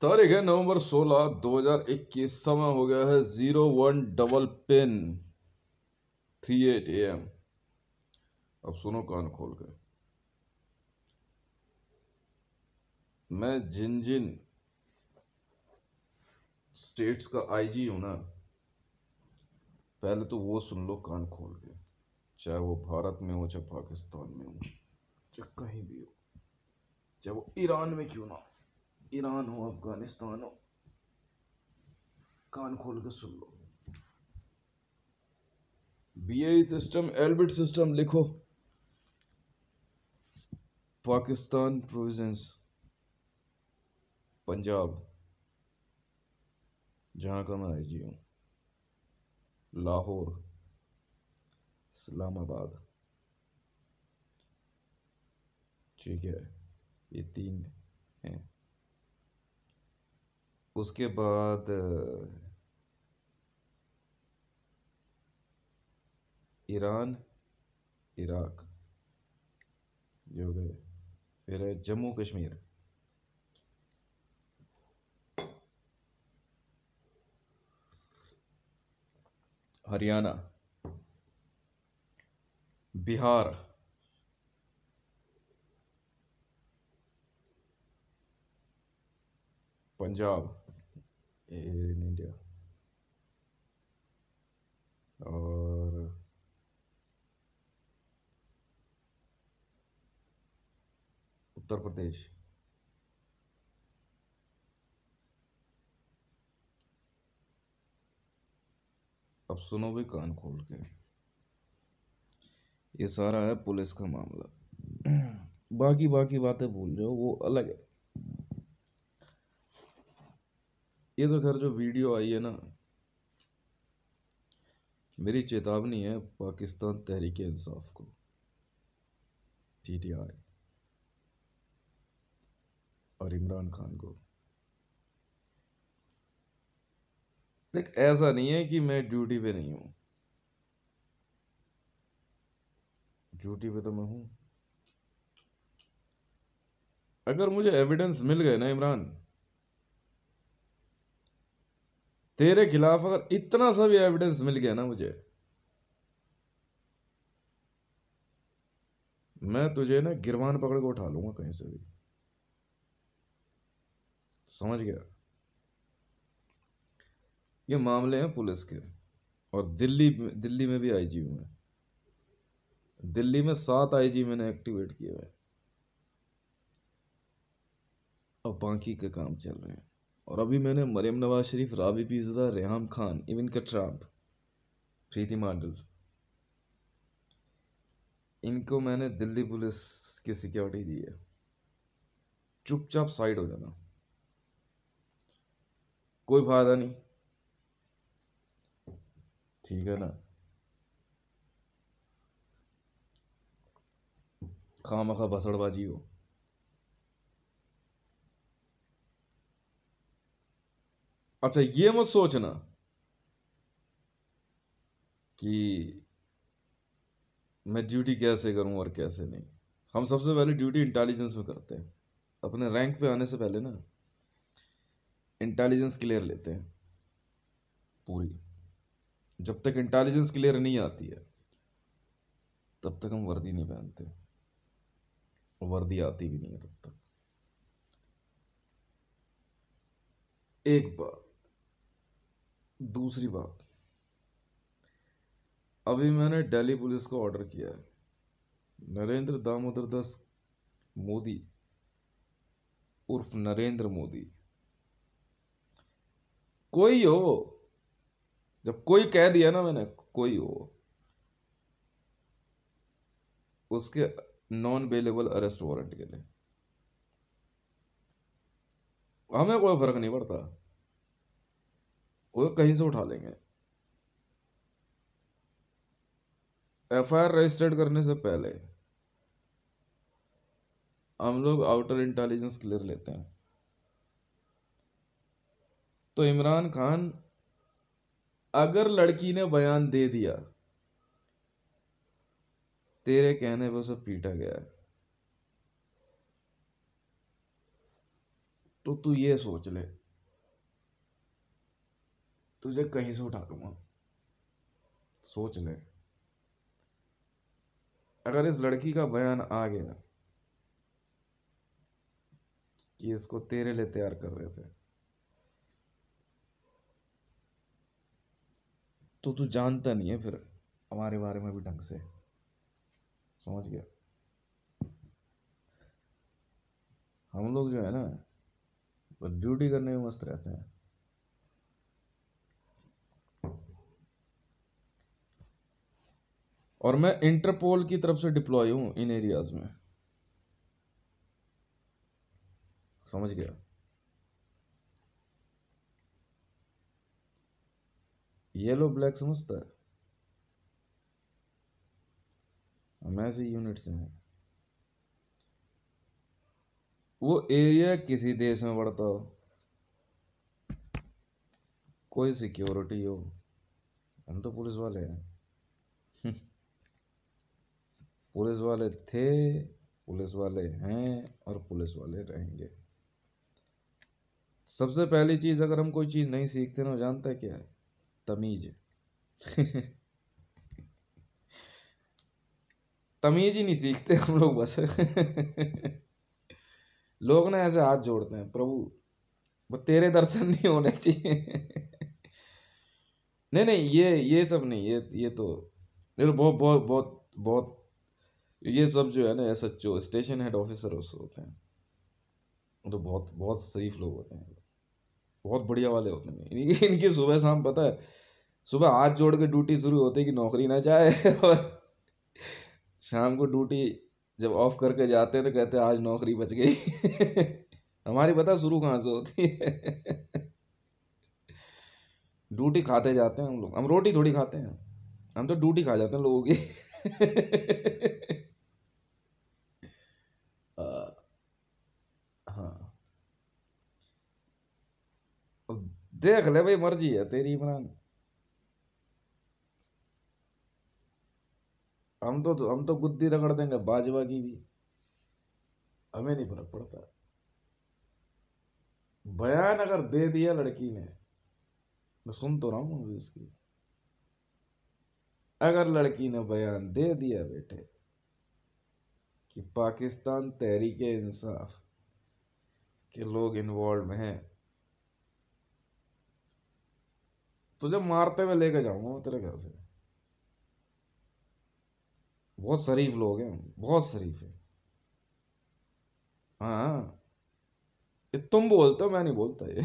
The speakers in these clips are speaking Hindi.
तारीख है नवंबर 16, 2021। समय हो गया है 01:38 AM। अब सुनो कान खोल के। मैं जिन जिन स्टेट्स का आईजी हूं ना, पहले तो वो सुन लो कान खोल के। चाहे वो भारत में हो, चाहे पाकिस्तान में हो, चाहे कहीं भी हो, चाहे वो ईरान में क्यों ना, ईरान हो, अफगानिस्तान हो, कान खोल के सुन लो। बीएई सिस्टम, एलबिट सिस्टम लिखो। पाकिस्तान प्रोविंस, पंजाब, जहां का मैं आईजी हूं, लाहौर, इस्लामाबाद, ठीक है, ये 3 हैं। उसके बाद ईरान, इराक, ये हो गए। फिर है जम्मू कश्मीर, हरियाणा, बिहार, पंजाब, इन इंडिया, और उत्तर प्रदेश। अब सुनो भी कान खोल के। ये सारा है पुलिस का मामला। बाकी बाकी बातें भूल जाओ, वो अलग है। ये तो खैर जो वीडियो आई है ना, मेरी चेतावनी है पाकिस्तान तहरीक इंसाफ को, टीटीआई, और इमरान खान को। देख, ऐसा नहीं है कि मैं ड्यूटी पे नहीं हूं, ड्यूटी पे तो मैं हूं। अगर मुझे एविडेंस मिल गए ना इमरान, तेरे खिलाफ अगर इतना सा भी एविडेंस मिल गया ना मुझे, मैं तुझे ना गिरवान पकड़ के उठा लूंगा कहीं से भी। समझ गया? ये मामले हैं पुलिस के। और दिल्ली में भी आईजी हूं मैं। दिल्ली में 7 आईजी मैंने एक्टिवेट किए हुए हैं, और बाकी के काम चल रहे हैं। और अभी मैंने मरियम नवाज शरीफ, राबी पिज़्ज़ा, रेहाम खान, इविन ट्रम्प, प्रीति मांडल, इनको मैंने दिल्ली पुलिस की सिक्योरिटी दी है। चुपचाप साइड हो जाना, कोई फायदा नहीं, ठीक है ना? खामखा भसड़बाजी हो। अच्छा, ये मत सोचना कि मैं ड्यूटी कैसे करूं और कैसे नहीं। हम सबसे पहले ड्यूटी इंटेलिजेंस में करते हैं। अपने रैंक पे आने से पहले ना इंटेलिजेंस क्लियर लेते हैं पूरी। जब तक इंटेलिजेंस क्लियर नहीं आती है, तब तक हम वर्दी नहीं पहनते। वर्दी आती भी नहीं है तब तक। एक बात। दूसरी बात, अभी मैंने दिल्ली पुलिस को ऑर्डर किया है, नरेंद्र दामोदर दास मोदी उर्फ नरेंद्र मोदी, कोई हो, जब कोई कह दिया ना मैंने, कोई हो, उसके नॉन बेलेबल अरेस्ट वारंट के लिए हमें कोई फर्क नहीं पड़ता, वो कहीं से उठा लेंगे। एफआईआर रजिस्टर्ड करने से पहले हम लोग आउटर इंटेलिजेंस क्लियर लेते हैं। तो इमरान खान, अगर लड़की ने बयान दे दिया, तेरे कहने पर उसे पीटा गया है, तो तू ये सोच ले, तुझे कहीं से उठा लूंगा। सोच ले, अगर इस लड़की का बयान आ गया कि इसको तेरे लिए तैयार कर रहे थे, तो तू जानता नहीं है फिर हमारे बारे में भी ढंग से, समझ गया। हम लोग जो है ना, ड्यूटी करने में मस्त रहते हैं। और मैं इंटरपोल की तरफ से डिप्लॉय हूं इन एरियाज में, समझ गया। येलो ब्लैक समझता है, हम ऐसी यूनिट से हैं। वो एरिया किसी देश में बढ़ता हो, कोई सिक्योरिटी हो, हम तो पुलिस वाले हैं। पुलिस वाले थे, पुलिस वाले हैं और पुलिस वाले रहेंगे। सबसे पहली चीज, अगर हम कोई चीज नहीं सीखते ना, जानता है क्या है? तमीज। तमीज ही नहीं सीखते हम लोग बस। लोग ना ऐसे हाथ जोड़ते हैं, प्रभु वो तेरे दर्शन नहीं होने चाहिए। नहीं नहीं, ये सब नहीं, ये तो बहुत बहुत बहुत बहुत, ये सब जो है ना SHO स्टेशन हेड ऑफिसर होते हैं, वो तो बहुत बहुत शरीफ लोग होते हैं, बहुत बढ़िया वाले होते हैं। इनकी सुबह शाम पता है, सुबह हाथ जोड़ के ड्यूटी शुरू होती है कि नौकरी ना जाए, और शाम को ड्यूटी जब ऑफ करके जाते हैं तो कहते हैं आज नौकरी बच गई। हमारी पता शुरू कहाँ से होती है। ड्यूटी खाते जाते हैं हम लोग, हम रोटी थोड़ी खाते हैं, हम तो ड्यूटी खा जाते हैं लोगों की। आ, हाँ, अब देख ले भाई, मर्जी है तेरी इमरान। हम तो गुद्दी रगड़ देंगे बाजवा की भी, हमें नहीं फर्क पड़ता। बयान अगर दे दिया लड़की ने, मैं सुन तो रहा हूँ अभी इसकी, अगर लड़की ने बयान दे दिया बेटे कि पाकिस्तान तहरीक इंसाफ के लोग इन्वॉल्व हैं, तो जब मारते हुए लेके जाऊंगा मैं तेरे घर से। बहुत शरीफ लोग हैं, बहुत शरीफ है। हाँ, ये तुम बोलते हो, मैं नहीं बोलता ये।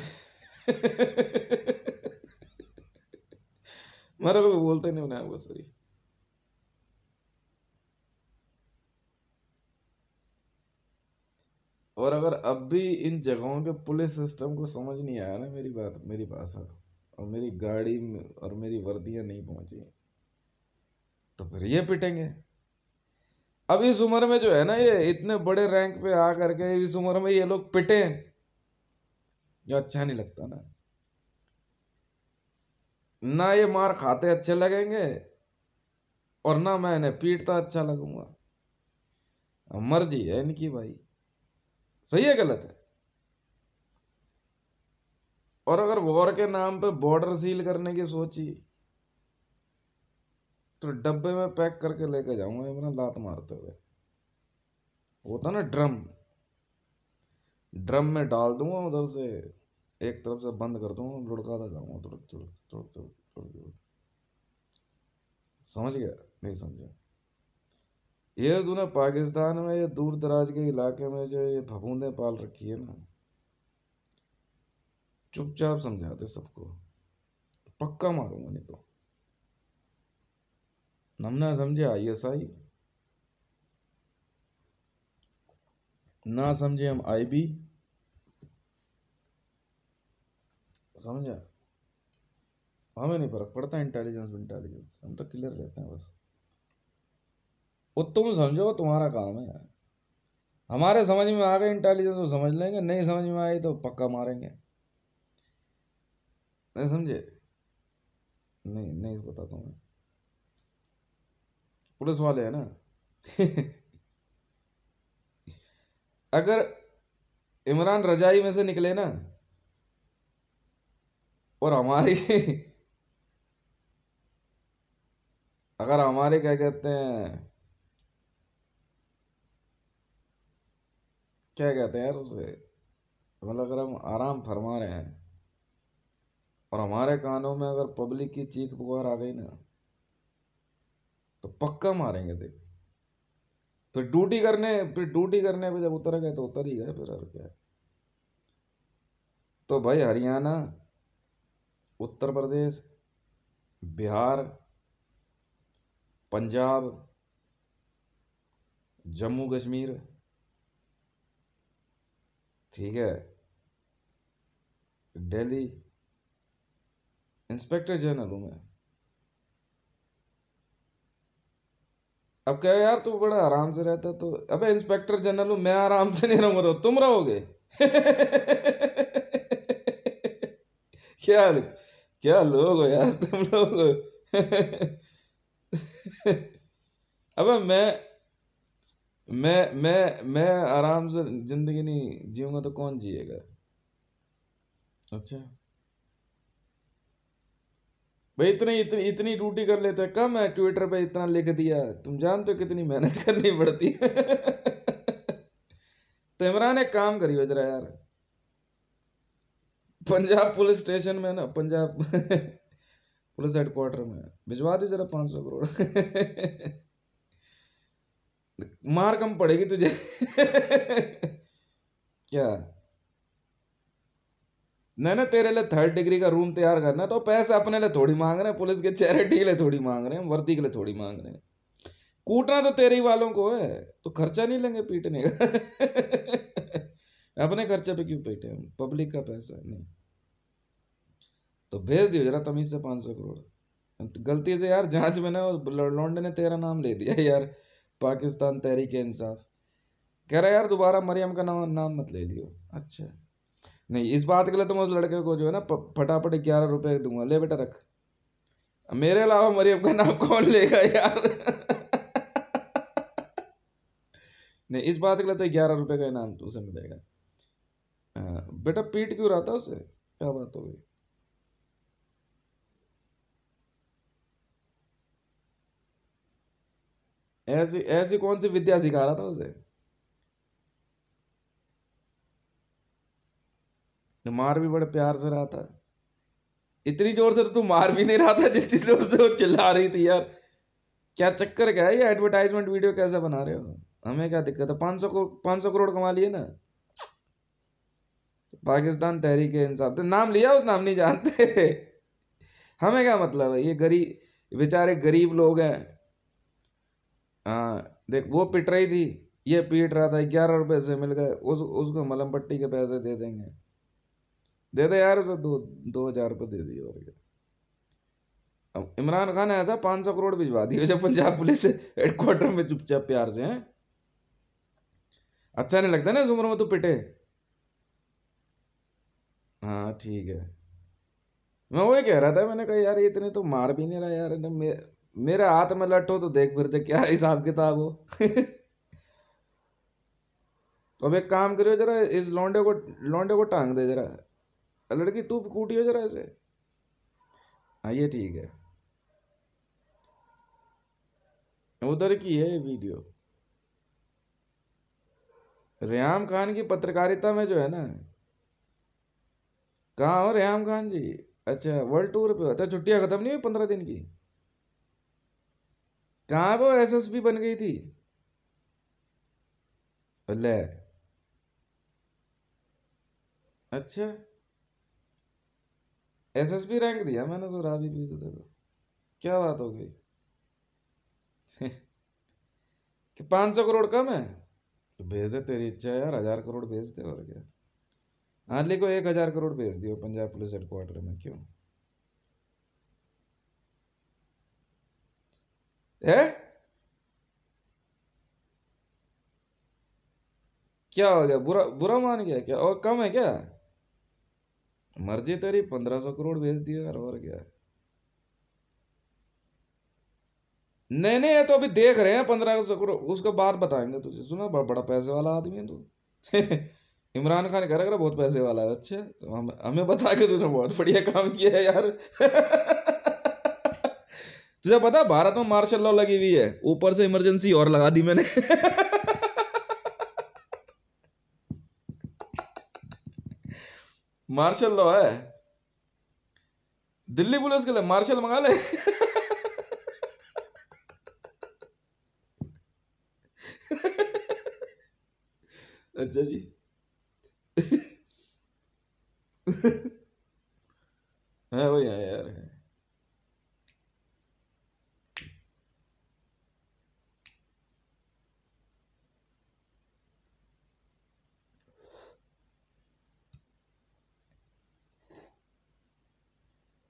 मेरे को भी बोलते नहीं उन्हें, वो शरीफ। और अगर अब भी इन जगहों के पुलिस सिस्टम को समझ नहीं आया ना मेरी बात, मेरी भाषा, और मेरी गाड़ी और मेरी वर्दियां नहीं पहुंची, तो फिर ये पिटेंगे। अब इस उम्र में जो है ना, ये इतने बड़े रैंक पे आ करके इस उम्र में ये लोग पिटे, जो अच्छा नहीं लगता ना ये मार खाते अच्छे लगेंगे, और ना मैं इन्हें पीटता अच्छा लगूंगा। अब मर्जी है इनकी भाई, सही है गलत है। और अगर वॉर के नाम पे बॉर्डर सील करने की सोची, तो डब्बे में पैक करके लेके जाऊंगा इमरान, लात मारते हुए। होता ना ड्रम, ड्रम में डाल दूंगा उधर से, एक तरफ से बंद कर दूंगा, लुढ़काता जाऊंगा, तुड़क तुड़क तुड़क तुड़क तुड़क तुड़क। समझ गया? नहीं समझा? ये तूने पाकिस्तान में, ये दूर दराज के इलाके में जो ये फफूंदे पाल रखी है ना, चुपचाप समझाते सबको, पक्का मारूंगा नहीं तो। नमना समझे ISI, ना समझे हम IB, समझा? हमें नहीं फर्क पड़ता इंटेलिजेंस इंटेलिजेंस, हम तो क्लियर रहते हैं बस। वो तुम समझो, तुम्हारा काम है। हमारे समझ में आ गए इंटेलिजेंस तो समझ लेंगे, नहीं समझ में आई तो पक्का मारेंगे। नहीं समझे? नहीं नहीं पता तुम्हें, पुलिस वाले है ना। अगर इमरान रजाई में से निकले ना, और हमारी अगर हमारे क्या कहते हैं, क्या कहते हैं यार उसे, मतलब अगर हम आराम फरमा रहे हैं और हमारे कानों में अगर पब्लिक की चीख पुकार आ गई ना, तो पक्का मारेंगे देख। फिर ड्यूटी करने पे जब उतर गए तो उतर ही गए, फिर और क्या है। तो भाई हरियाणा, उत्तर प्रदेश, बिहार, पंजाब, जम्मू कश्मीर, ठीक है, दिल्ली, इंस्पेक्टर जनरल हूं मैं। अब क्या यार, तू बड़ा आराम से रहता, तो अबे इंस्पेक्टर जनरल हूं मैं, आराम से नहीं रहूंगा तो तुम रहोगे। क्या क्या लोग हो यार तुम लोग। अबे मैं आराम से जिंदगी नहीं जीऊंगा तो कौन जिएगा। अच्छा भाई, इतनी इतनी इतनी ड्यूटी कर लेते हैं, कम है ट्विटर पे इतना लिख दिया, तुम जानते हो कितनी मेहनत करनी पड़ती है। तो इमरान एक काम करियो जरा यार, पंजाब पुलिस स्टेशन में ना, पंजाब पुलिस हेडक्वार्टर में भिजवा दो जरा 500 करोड़। मार कम पड़ेगी तुझे। क्या, नहीं ना, तेरे लिए 3rd डिग्री का रूम तैयार करना है तो पैसे अपने लिए थोड़ी मांग रहे हैं, पुलिस के चैरिटी के लिए थोड़ी मांग रहे हैं, वर्दी के लिए थोड़ी मांग रहे हैं। कूटना तो तेरे ही वालों को है, तो खर्चा नहीं लेंगे पीटने का। अपने खर्चे पे क्यों पीटे हम, पब्लिक का पैसा है नहीं। तो भेज दियो जरा तमीज से 500 करोड़। गलती से यार जांच में ना लौंडे ने तेरा नाम ले दिया यार, पाकिस्तान तहरीक इंसाफ, कह रहा यार दोबारा मरियम का नाम मत ले लियो। अच्छा नहीं, इस बात के लिए तो मैं उस लड़के को जो है ना फटाफट 11 रुपए दूंगा, ले बेटा रख। मेरे अलावा मरियम का नाम कौन लेगा यार। नहीं, इस बात के लिए तो 11 रुपए का इनाम तो उसे मिलेगा। हाँ, बेटा पीट क्यों रहा था उसे, क्या बात हो गई। ऐसी ऐसी कौन सी विद्या सिखा रहा था उसे। मार भी बड़े प्यार से रहा था, इतनी जोर से तो तू मार भी नहीं रहा था जिस जोर से वो चिल्ला रही थी यार। क्या चक्कर क्या है, ये एडवर्टाइजमेंट वीडियो कैसे बना रहे हो, हमें क्या दिक्कत है, 500 करोड़ कमा लिए ना। पाकिस्तान तहरीक इंसाफ तो नाम लिया, उस नाम नहीं जानते। हमें क्या मतलब है, ये गरीब बेचारे गरीब लोग हैं। हाँ देख, वो पिट रही थी, ये पीट रहा था, 11 रुपए से मिल गए, उसको मलहम पट्टी के पैसे दे देंगे। दे दे यार, तो 2,000 रुपये दे दिए और क्या। अब इमरान खान ऐसा 500 करोड़ भिजवा दिए जब पंजाब पुलिस हेडक्वार्टर में चुपचाप प्यार से हैं। अच्छा नहीं लगता ना इस उम्र में तू पिटे। हाँ ठीक है, मैं वही कह रहा था, मैंने कहा यार ये इतने तो मार भी नहीं रहा यार, मेरे हाथ में लट्ठो तो देख फिर दे क्या हिसाब किताब हो। तो अब एक काम करियो जरा, इस लौंडे को टांग दे जरा, लड़की तू कूटियो जरा ऐसे। हाँ ये ठीक है, उधर की है ये वीडियो। रेहाम खान की पत्रकारिता में जो है ना, कहाँ हो रेहाम खान जी। अच्छा वर्ल्ड टूर पे होता है, छुट्टियां खत्म नहीं हुई 15 दिन की। कहाँ वो एसएसपी बन गई थी। ले, अच्छा एसएसपी रैंक दिया मैंने सुराबी भी से को, क्या बात हो गई। कि 500 करोड़ कम है, तो भेज दे, तेरी इच्छा है यार, 1000 करोड़ भेज दे और क्या। हाँ लिखो 1000 करोड़ भेज दियो पंजाब पुलिस हेडक्वार्टर में, क्यों है, क्या हो गया, बुरा बुरा मान गया क्या, और कम है क्या। मर्जी तेरी, 1500 करोड़ भेज दियो यार और क्या। नहीं नहीं, ये तो अभी देख रहे हैं 1500 करोड़, उसके बाद बताएंगे तुझे, सुना बड़ा पैसे वाला आदमी है तू। इमरान खान कह रहा बहुत पैसे वाला है। अच्छा, तो हमें बता के तूने बहुत बढ़िया काम किया है यार। तुझे पता है भारत में मार्शल लॉ लगी हुई है, ऊपर से इमरजेंसी और लगा दी मैंने। मार्शल लॉ है दिल्ली पुलिस के लिए, मार्शल मंगा ले। अच्छा जी। है वही है यार।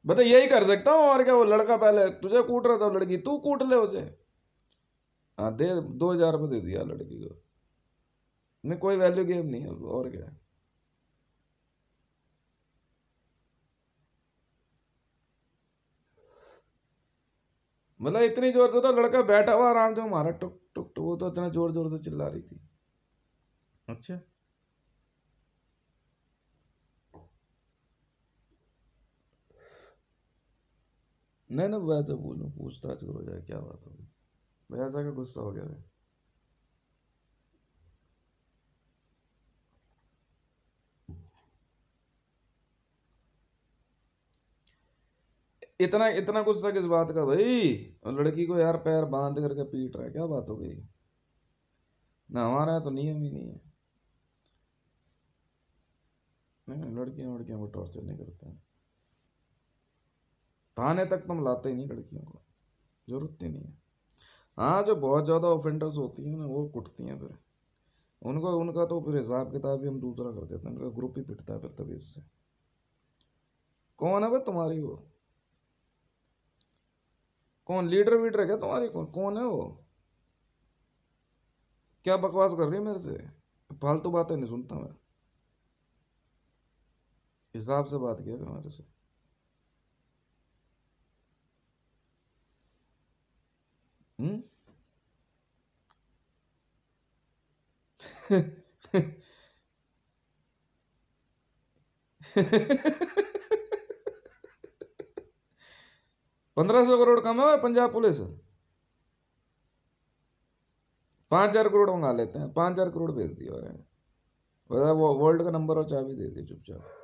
बता यही कर सकता हूँ और क्या। वो लड़का पहले तुझे कूट रहा था, लड़की तू कूट ले उसे। हाँ दे, 2,000 रुपये दे दिया लड़की को। नहीं कोई वैल्यू गेम नहीं है और क्या। मतलब इतनी जोर से तो लड़का बैठा हुआ आराम से मारा टुक टुक टुक, वो तो इतना जोर जोर से चिल्ला रही थी। अच्छा, नहीं ना वैसे बोलूँ, पूछताछ करो जाए क्या बात होगी। भाई ऐसा क्या गुस्सा हो गया भाई? इतना इतना गुस्सा किस बात का भाई? और लड़की को यार पैर बांध करके पीट रहा है, क्या बात हो गई? ना हमारा यहाँ तो नियम ही नहीं है। नहीं लड़कियां लड़कियों को टॉर्चर नहीं करते हैं। थाने तक तुम लाते ही नहीं लड़कियों को, जरूरत ही नहीं है। हाँ जो बहुत ज़्यादा ऑफेंडर्स होती हैं ना वो कुटती हैं फिर। उनको उनका तो फिर हिसाब किताब भी हम दूसरा कर देते हैं, उनका ग्रुप ही पिटता है फिर तभी इससे। कौन है भाई तुम्हारी वो? कौन लीडर वीडर है क्या तुम्हारी? कौन कौन है वो? क्या बकवास कर रही है मेरे से? फालतू बातें नहीं सुनता मैं। हिसाब से बात किया कर मेरे से। हम्म। ₹1,500 कम है पंजाब पुलिस। 5,000 करोड़ मंगा लेते हैं, 5,000 करोड़ भेज दिया और वो वर्ल्ड का नंबर और चाबी दे दी चुपचाप।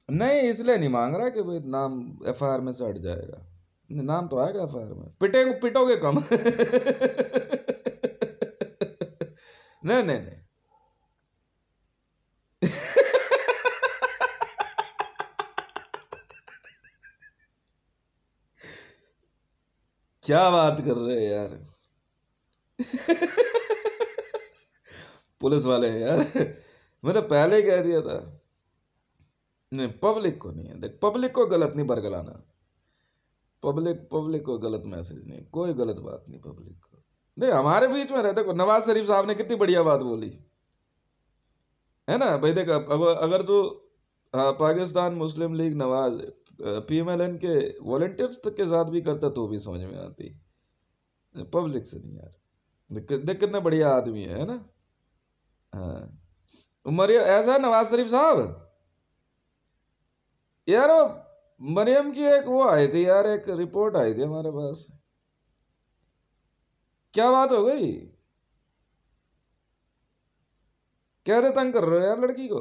नहीं इसलिए नहीं मांग रहा कि भाई नाम एफआईआर में से हट जाएगा। नाम तो आएगा एफआईआर में, पिटोगे कम। नहीं नहीं नहीं। क्या बात कर रहे हैं यार? पुलिस वाले हैं यार। मैंने पहले ही कह दिया था। नहीं पब्लिक को नहीं है, देख पब्लिक को गलत नहीं बरगलाना। पब्लिक पब्लिक को गलत मैसेज नहीं, कोई गलत बात नहीं पब्लिक को। देख हमारे बीच में रहते को नवाज शरीफ साहब ने कितनी बढ़िया बात बोली है ना भाई। देख अगर तू पाकिस्तान मुस्लिम लीग नवाज पीएमएलएन के वॉलंटियर्स के साथ भी करता तो भी समझ में आती, पब्लिक से नहीं यार। देख कितना बढ़िया आदमी है ना। हाँ मरियम ऐसा है नवाज शरीफ साहब। यार वो मरियम की एक वो आई थी यार, एक रिपोर्ट आई थी हमारे पास। क्या बात हो गई? कैसे तंग कर रहे हो यार लड़की को?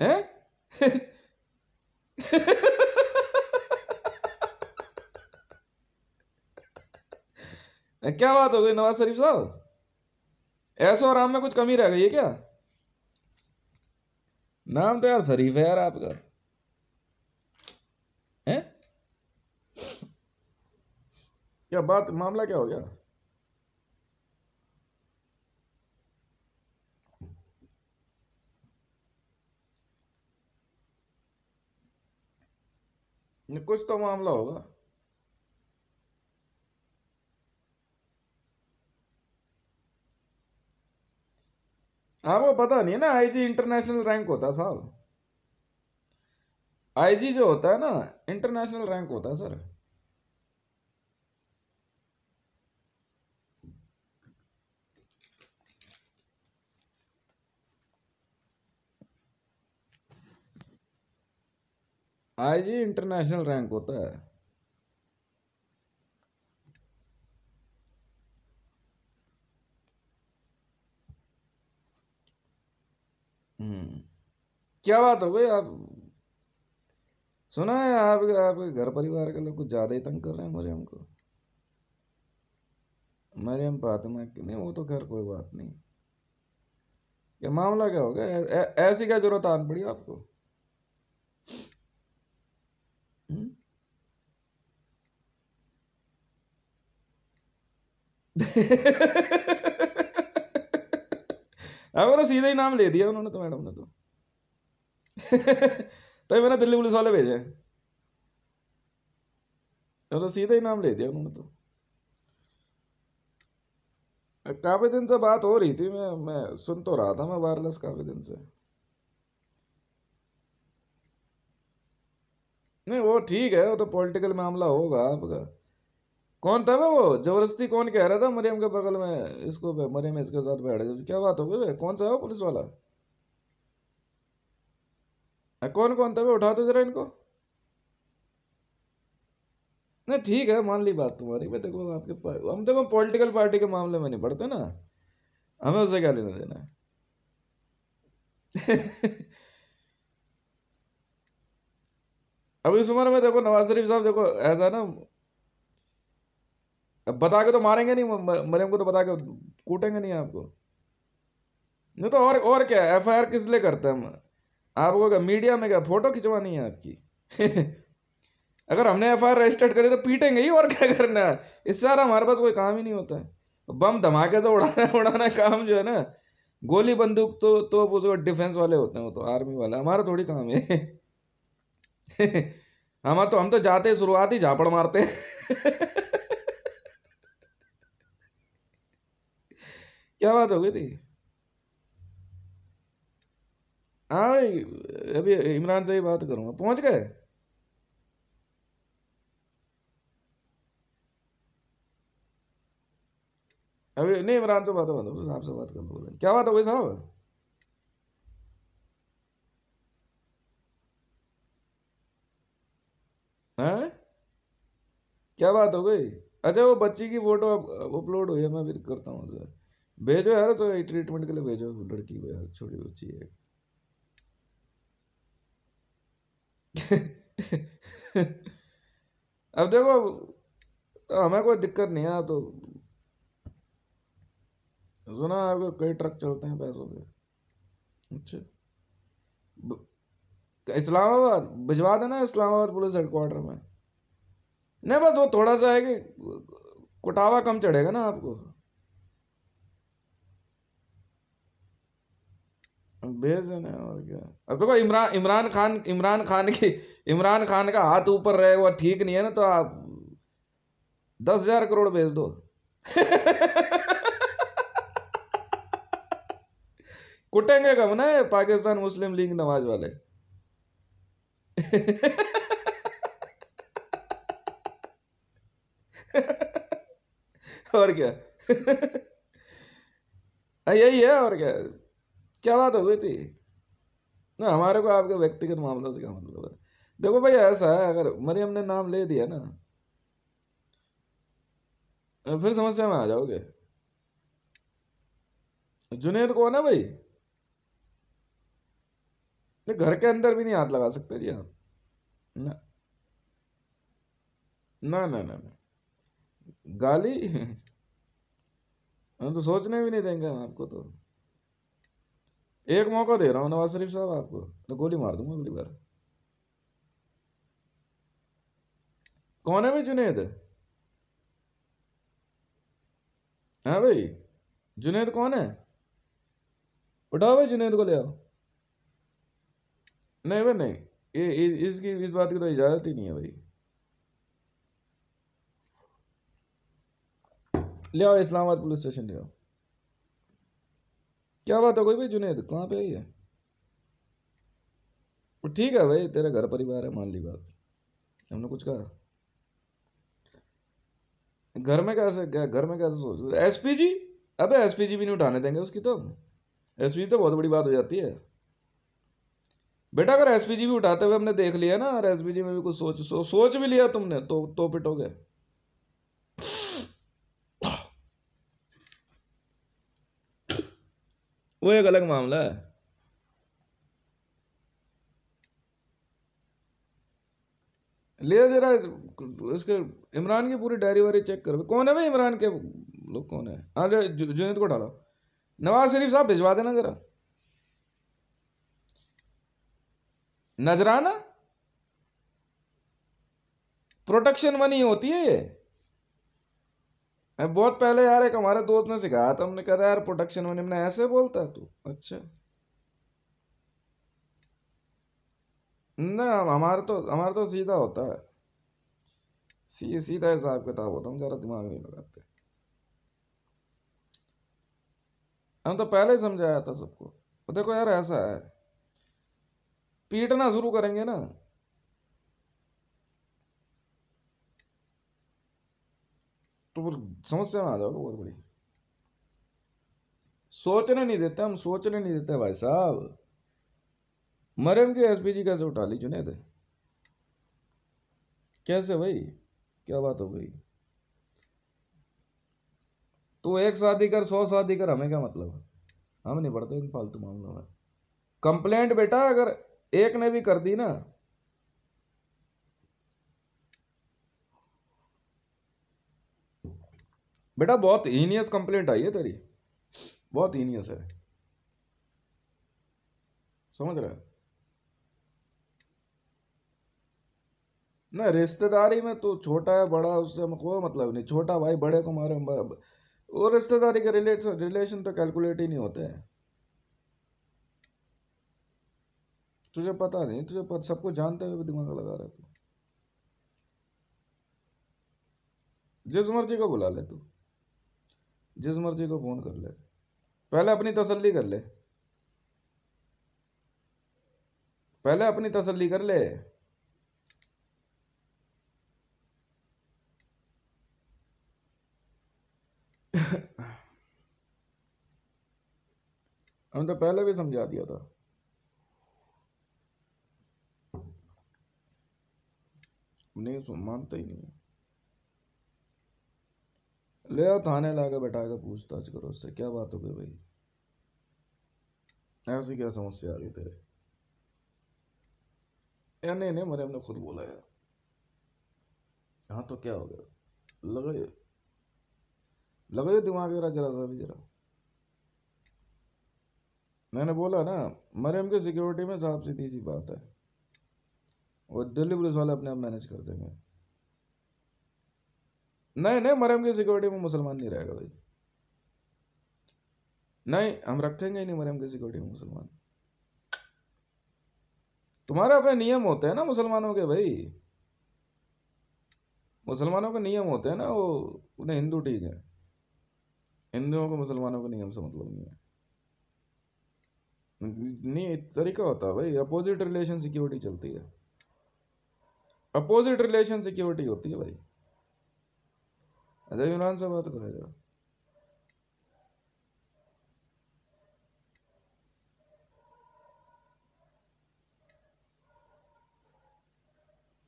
हैं? क्या बात हो गई नवाज शरीफ साहब? ऐसो और आम में कुछ कमी रह गई है क्या? नाम तो यार शरीफ है यार आपका। हैं? क्या बात, मामला क्या हो गया? कुछ तो मामला होगा। आपको पता नहीं है ना, आईजी इंटरनेशनल रैंक होता है साहब। आईजी जो होता है ना, इंटरनेशनल रैंक होता है सर। आईजी इंटरनेशनल रैंक होता है। क्या बात हो गई आप? सुना है आपके घर परिवार के लोग कुछ ज्यादा ही तंग कर रहे हैं मरियम को। मरियम फातिमा की नहीं, वो तो खैर कोई बात नहीं। क्या मामला क्या हो गया? ऐसी क्या जरूरत आन पड़ी आपको? हम्म? अब ना सीधा ही नाम ले दिया उन्होंने तो, मैडम ने तो। तो मैंने दिल्ली पुलिस वाले भेजे, तो सीधा ही नाम ले दिया उन्होंने तो। काफी दिन से बात हो रही थी, मैं सुन तो रहा था मैं वायरलेस काफी दिन से। नहीं वो ठीक है, वो तो पॉलिटिकल मामला होगा आपका। कौन था वो जबरदस्ती कौन कह रहा था मरियम के बगल में इसको मरियम इसके साथ बैठ गई? क्या बात हो गई बे? कौन सा है वो पुलिस वाला? कौन कौन था? उठा तो जरा इनको। नहीं ठीक है, मान ली बात तुम्हारी। मैं देखो हम देखो पॉलिटिकल पार्टी के मामले में नहीं पड़ते ना, हमें उससे क्या लेना देना है। अब इस उम्र में देखो नवाज शरीफ साहब देखो ऐसा ना, अब बता के तो मारेंगे नहीं, मरियम को तो बता के कूटेंगे नहीं आपको। नहीं तो और क्या, एफआईआर किस लिए करते हैं हम? आपको क्या मीडिया में क्या फोटो खिंचवानी है आपकी? अगर हमने एफआईआर रजिस्टर्ड करी तो पीटेंगे ही, और क्या करना है? इससे सारा हमारे पास कोई काम ही नहीं होता है। बम धमाके से उड़ाना उड़ाना काम जो है ना, गोली बंदूक तो उसको डिफेंस वाले होते हैं, वो तो आर्मी वाले, हमारा थोड़ी काम है। हम तो जाते शुरुआत ही झापड़ मारते हैं। क्या बात हो गई थी? हाँ भाई, अभी इमरान से ही बात करूंगा। पहुंच गए? अभी नहीं, इमरान से बात हो, साहब से बात कर लो। क्या बात हो गई साहब? हैं? क्या बात हो गई? अच्छा वो बच्ची की फोटो अपलोड हुई है, मैं भी करता हूँ उसे। भेजो यार, तो ट्रीटमेंट के लिए भेजो लड़की को यार, छोटी बच्ची है। अब देखो, हमें कोई दिक्कत नहीं है तो। सुना आपको कई ट्रक चलते हैं पैसों के। अच्छा, ब- इस्लामाबाद भिजवा देना, इस्लामाबाद पुलिस हेडक्वार्टर में। नहीं बस वो थोड़ा सा है कि कुटावा कम चढ़ेगा ना आपको। भेज देना है, और क्या। अब देखो इमरान खान का हाथ ऊपर रहे, वो ठीक नहीं है ना, तो आप 10,000 करोड़ भेज दो। कुटेंगे कब ना ये पाकिस्तान मुस्लिम लीग नवाज वाले। और क्या। यही है, और क्या। क्या बात हो गई थी? ना हमारे को आपके व्यक्तिगत मामलों से क्या मतलब है? देखो भाई ऐसा है, अगर मरियम ने नाम ले दिया ना, फिर समस्या में आ जाओगे। जुनेद कौन है भाई? ये घर के अंदर भी नहीं हाथ लगा सकते जी आप। ना ना ना ना ना। गाली। हम तो सोचने भी नहीं देंगे हम आपको तो। एक मौका दे रहा हूँ नवाज शरीफ साहब आपको, तो गोली मार दूंगा अगली बार। कौन है भाई जुनेद? हाँ भाई, जुनेद कौन है? उठाओ भाई, जुनेद को ले आओ। नहीं भाई नहीं, इसकी इस बात की तो इजाजत ही नहीं है भाई। ले आओ, इस्लामाबाद पुलिस स्टेशन ले आओ। क्या बात हो गई भाई? जुनेद कहाँ पे है ये? तो ठीक है भाई, तेरा घर परिवार है, मान ली बात, हमने कुछ कहा? घर में कैसे क्या, घर में कैसे सोच एसपीजी? अबे एसपीजी भी नहीं उठाने देंगे उसकी, तो एसपीजी तो बहुत बड़ी बात हो जाती है बेटा। अगर एसपीजी भी उठाते हुए हमने देख लिया ना, और एसपीजी में भी कुछ सोच भी लिया तुमने, तो पिटोगे। वो एक अलग मामला है। ले जरा इसके इमरान की पूरी डायरी वारी चेक करो। कौन है भाई इमरान के लोग, कौन है? अरे जुनेद को डालो। नवाज शरीफ साहब भिजवा देना जरा। नजराना प्रोटेक्शन मनी होती है ये। बहुत पहले यार एक हमारे दोस्त ने सिखाया था, हमने कहा यार प्रोटेक्शन मनी, हमने ऐसे बोलता है तू? अच्छा ना, हमारा तो सीधा होता है, सीधा हिसाब किताब होता, हम जरा दिमाग नहीं लगाते। हम तो पहले ही समझाया था सबको। तो देखो यार ऐसा है, पीटना शुरू करेंगे ना तो फिर समस्या में आ जाओगे बहुत बड़ी। सोचने नहीं देते हम, सोचने नहीं देते भाई साहब। मरियम की एसपीजी कैसे उठा ली जुनेद? कैसे भाई, क्या बात हो गई? तो एक शादी कर, 100 शादी कर, हमें क्या मतलब? हम नहीं पढ़ते इन फालतू मामलों में। कंप्लेंट बेटा अगर एक ने भी कर दी ना, बेटा बहुत हीनियस कंप्लेंट आई है तेरी, बहुत हीनियस है, समझ रहा है ना? रिश्तेदारी में तो छोटा है बड़ा उससे हमें कोई मतलब नहीं, छोटा भाई बड़े को मारे और रिश्तेदारी के रिलेशन तो कैलकुलेट ही नहीं होते हैं। तुझे पता नहीं, तुझे पता, सबको जानते हुए भी दिमाग लगा रहा है तू। जिस मर्जी को बुला ले तू, जिस मर्जी को फोन कर ले, पहले अपनी तसल्ली कर ले, पहले अपनी तसल्ली कर ले। हम तो पहले भी समझा दिया था, नहीं मानते ही नहीं। ले आओ थाने ला के बैठा के पूछताछ करो उससे, क्या बात हो गई भाई, ऐसी क्या समस्या आ गई तेरे? या नहीं नहीं, मरे हमने खुद बोला यार। हाँ तो क्या हो गया, लगाइए, लगाइए दिमाग जरा, जरा सा भी जरा। मैंने बोला ना, मरियम की सिक्योरिटी में साफ सीधी सी बात है, वो दिल्ली पुलिस वाले अपने आप मैनेज कर देंगे। नहीं नहीं, मरियम की सिक्योरिटी में मुसलमान नहीं रहेगा भाई, नहीं हम रखेंगे ही नहीं मरियम की सिक्योरिटी में मुसलमान। तुम्हारे अपने नियम होते हैं ना मुसलमानों के भाई, मुसलमानों के नियम होते हैं ना वो, उन्हें हिंदू ठीक है, हिंदुओं को मुसलमानों के नियम से मतलब नहीं है। नहीं तरीका होता है भाई, अपोजिट रिलेशन सिक्योरिटी चलती है, अपोजिट रिलेशन सिक्योरिटी होती है भाई। अजय इमरान से बात करें जरा।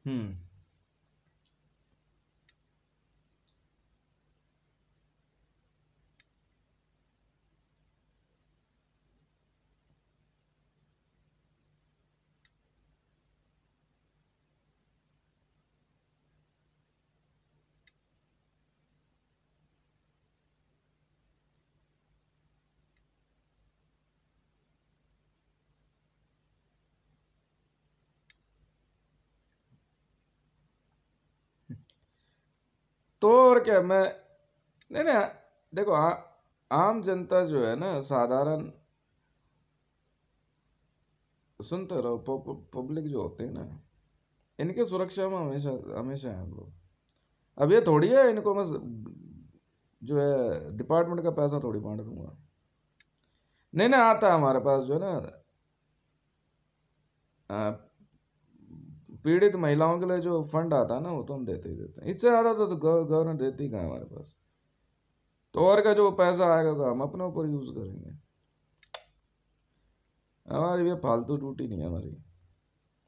हम्म। तो और क्या, मैं नहीं नहीं, देखो आम जनता जो है ना, साधारण, सुनते रहो, पब्लिक जो होते हैं ना, इनके सुरक्षा में हमेशा हमेशा है हम लोग। अब ये थोड़ी है इनको मैं जो है डिपार्टमेंट का पैसा थोड़ी बांट दूंगा। नहीं नहीं, आता है हमारे पास जो है ना, पीड़ित महिलाओं के लिए जो फंड आता है ना वो तो हम देते ही देते हैं, इससे ज़्यादा तो गवर्नमेंट देती कहाँ है हमारे पास। तो और का जो पैसा आएगा वो हम अपने ऊपर यूज़ करेंगे। हमारी ये फालतू ड्यूटी नहीं है हमारी।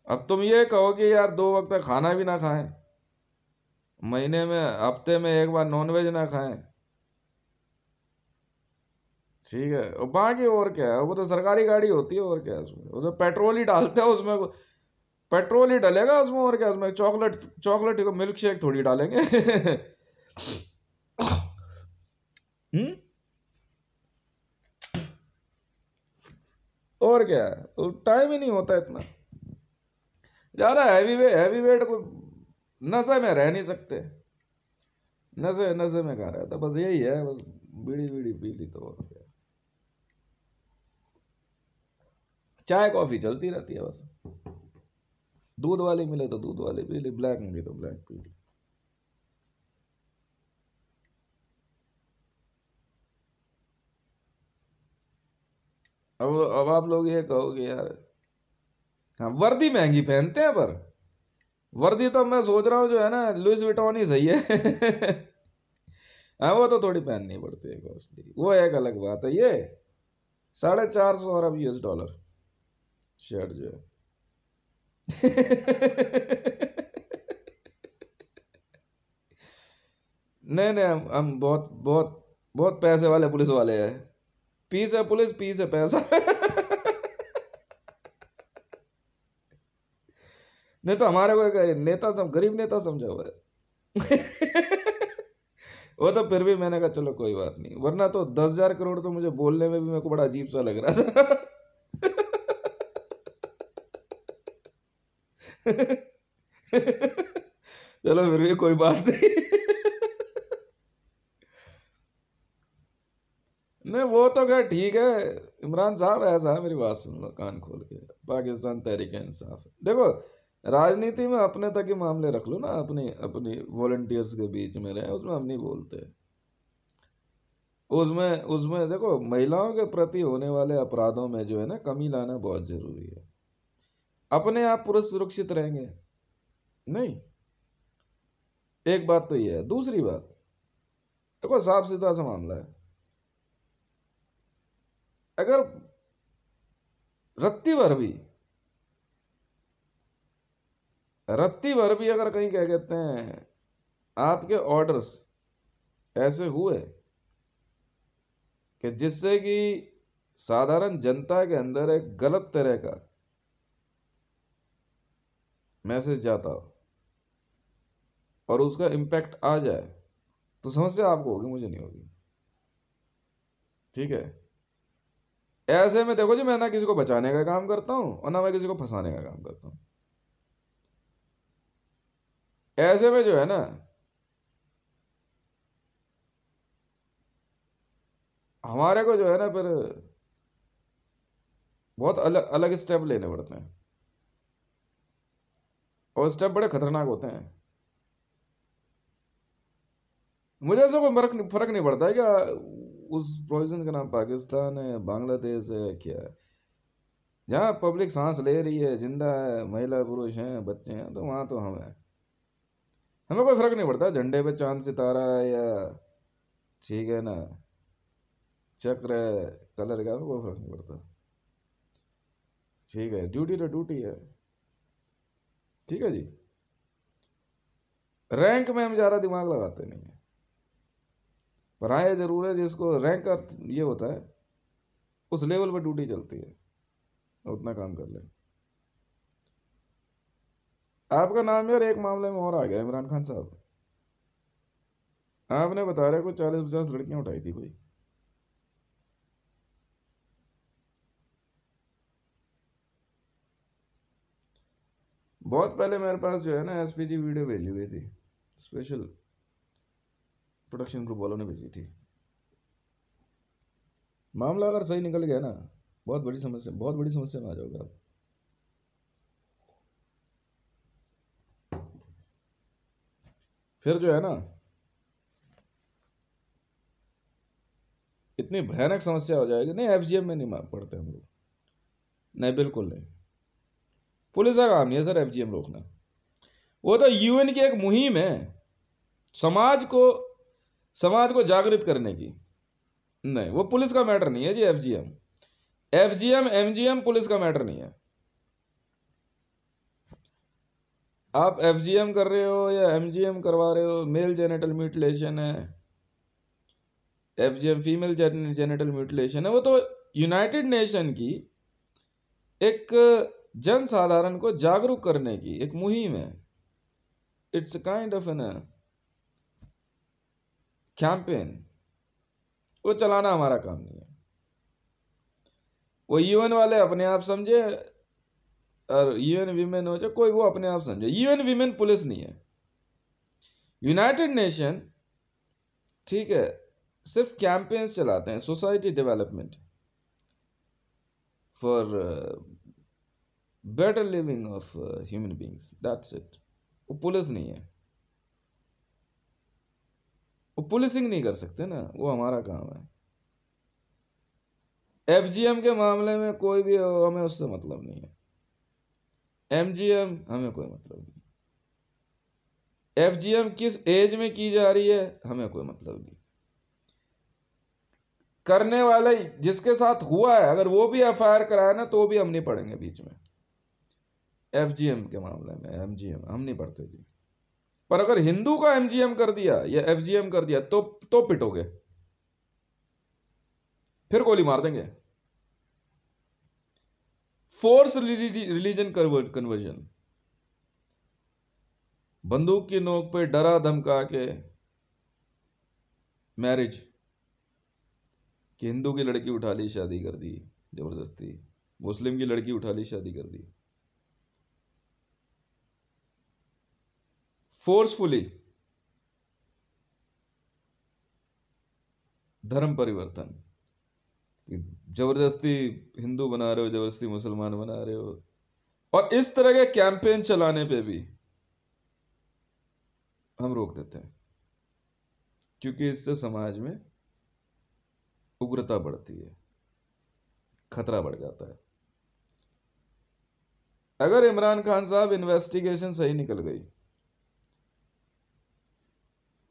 अब तुम ये कहो कि यार 2 वक्त का खाना भी ना खाएं, महीने में हफ्ते में एक बार नॉनवेज ना खाएं, ठीक है, और बाकी और क्या है, वो तो सरकारी गाड़ी होती है, और क्या है उसमें, उसमें पेट्रोल ही डालते हैं, उसमें पेट्रोल ही डलेगा उसमें, और क्या उसमें चॉकलेट चॉकलेट को मिल्क शेक थोड़ी डालेंगे। हम्म, और क्या है, टाइम ही नहीं होता इतना ज़्यादा। हैवी वेट को नशे में रह नहीं सकते, नशे में कहाँ रहता, बस यही है, बस बीड़ी बीड़ी पी ली तो और क्या। चाय कॉफी चलती रहती है बस, दूध वाली मिले तो दूध वाली पी ली, ब्लैक मिली तो ब्लैक पी ली। अब आप लोग ये कहोगे यार, हाँ वर्दी महंगी पहनते हैं, पर वर्दी तो मैं सोच रहा हूँ जो है ना लुइस विटॉन ही सही है। हाँ वो तो थोड़ी पहननी पड़ती है कॉस्टली, वो एक अलग बात है। ये 450 अरब US डॉलर शर्ट जो है। नहीं नहीं, हम बहुत बहुत बहुत पैसे वाले पुलिस वाले हैं। पीस है पुलिस, पीस है पैसा। नहीं तो हमारे को एक नेता गरीब नेता समझा हुआ है। वो तो फिर भी मैंने कहा चलो कोई बात नहीं, वरना तो 10,000 करोड़ तो मुझे बोलने में भी मेरे को बड़ा अजीब सा लग रहा था। चलो फिर भी कोई बात नहीं। नहीं वो तो क्या ठीक है, इमरान साहब ऐसा है, मेरी बात सुन लो कान खोल के, पाकिस्तान तहरीक इंसाफ देखो, राजनीति में अपने तक ही मामले रख लो ना, अपनी अपनी वॉलंटियर्स के बीच में रहे, उसमें हम नहीं बोलते। उसमें उसमें देखो महिलाओं के प्रति होने वाले अपराधों में जो है ना कमी लाना बहुत जरूरी है। अपने आप पुरुष सुरक्षित रहेंगे नहीं, एक बात तो ये है। दूसरी बात देखो साफ सीधा सा मामला है, अगर रत्ती भर भी अगर कहीं क्या कहते हैं आपके ऑर्डर्स ऐसे हुए कि जिससे कि साधारण जनता के अंदर एक गलत तरह का मैसेज जाता हो और उसका इम्पैक्ट आ जाए, तो समस्या आपको होगी, मुझे नहीं होगी, ठीक है। ऐसे में देखो जी, मैं ना किसी को बचाने का काम करता हूं और ना मैं किसी को फंसाने का काम करता हूं। ऐसे में जो है ना हमारे को जो है ना फिर बहुत अलग अलग स्टेप लेने पड़ते हैं, और स्टेप बड़े खतरनाक होते हैं। मुझे ऐसा कोई फर्क नहीं पड़ता है क्या उस प्रोविजन का नाम पाकिस्तान है, बांग्लादेश है, क्या है, जहाँ पब्लिक सांस ले रही है, जिंदा है, महिला पुरुष हैं, बच्चे हैं, तो वहाँ तो हम हैं, हमें कोई फर्क नहीं पड़ता झंडे पे चांद सितारा है या ठीक है ना चक्र है, कलर का, हमें कोई फर्क नहीं पड़ता, ठीक है, ड्यूटी तो ड्यूटी है, ठीक है जी। रैंक में हम ज़्यादा दिमाग लगाते नहीं हैं, पर हाँ ये जरूर है जिसको रैंक का ये होता है उस लेवल पर ड्यूटी चलती है, उतना काम कर ले। आपका नाम यार एक मामले में और आ गया, इमरान खान साहब, आपने बता रहे कुछ 40-50 लड़कियां उठाई थी कोई, बहुत पहले मेरे पास जो है ना SPG वीडियो भेजी हुई थी, स्पेशल प्रोडक्शन ग्रुप वालों ने भेजी थी। मामला अगर सही निकल गया ना बहुत बड़ी समस्या में आ जाओगे आप। फिर जो है ना इतनी भयानक समस्या हो जाएगी। नहीं FGM में नहीं मार पड़ते हम लोग, नहीं बिल्कुल नहीं, पुलिस का काम नहीं है सर FGM रोकना, वो तो यूएन की एक मुहिम है समाज को जागृत करने की। नहीं, वो पुलिस का मैटर नहीं है जी। एफजीएम एमजीएम पुलिस का मैटर नहीं है। आप एफजीएम कर रहे हो या एमजीएम करवा रहे हो, मेल जेनिटल म्यूटिलेशन है, एफजीएम फीमेल जेनिटल म्यूटिलेशन है। वो तो यूनाइटेड नेशन की एक जन साधारण को जागरूक करने की एक मुहिम है। It's kind of an campaign. वो चलाना हमारा काम नहीं है। वो यूएन वाले अपने आप समझे और यूएन वीमेन हो चाहे कोई, वो अपने आप समझे। यूएन वीमेन पुलिस नहीं है। यूनाइटेड नेशन, ठीक है, सिर्फ कैंपेन्स चलाते हैं, society development for better living of human beings, that's it. वो पुलिस नहीं है। वो पुलिसिंग नहीं कर सकते ना, वो हमारा काम है। एफजीएम के मामले में कोई भी हो, हमें उससे मतलब नहीं है। एमजीएम हमें कोई मतलब नहीं। एफजीएम किस एज में की जा रही है हमें कोई मतलब नहीं। करने वाले जिसके साथ हुआ है अगर वो भी एफआईआर कराए ना तो भी हम नहीं पढ़ेंगे बीच में। एफजीएम के मामले में एमजीएम हम नहीं पढ़ते जी। पर अगर हिंदू का एमजीएम कर दिया या एफजीएम कर दिया तो पिटोगे, फिर गोली मार देंगे। फोर्स रिलीजन कन्वर्जन, बंदूक की नोक पे डरा धमका के मैरिज, कि हिंदू की लड़की उठा ली शादी कर दी जबरदस्ती, मुस्लिम की लड़की उठा ली शादी कर दी, फोर्सफुली धर्म परिवर्तन, कि जबरदस्ती हिंदू बना रहे हो, जबरदस्ती मुसलमान बना रहे हो। और इस तरह के कैंपेन चलाने पे भी हम रोक देते हैं, क्योंकि इससे समाज में उग्रता बढ़ती है, खतरा बढ़ जाता है। अगर इमरान खान साहब इन्वेस्टिगेशन सही निकल गई,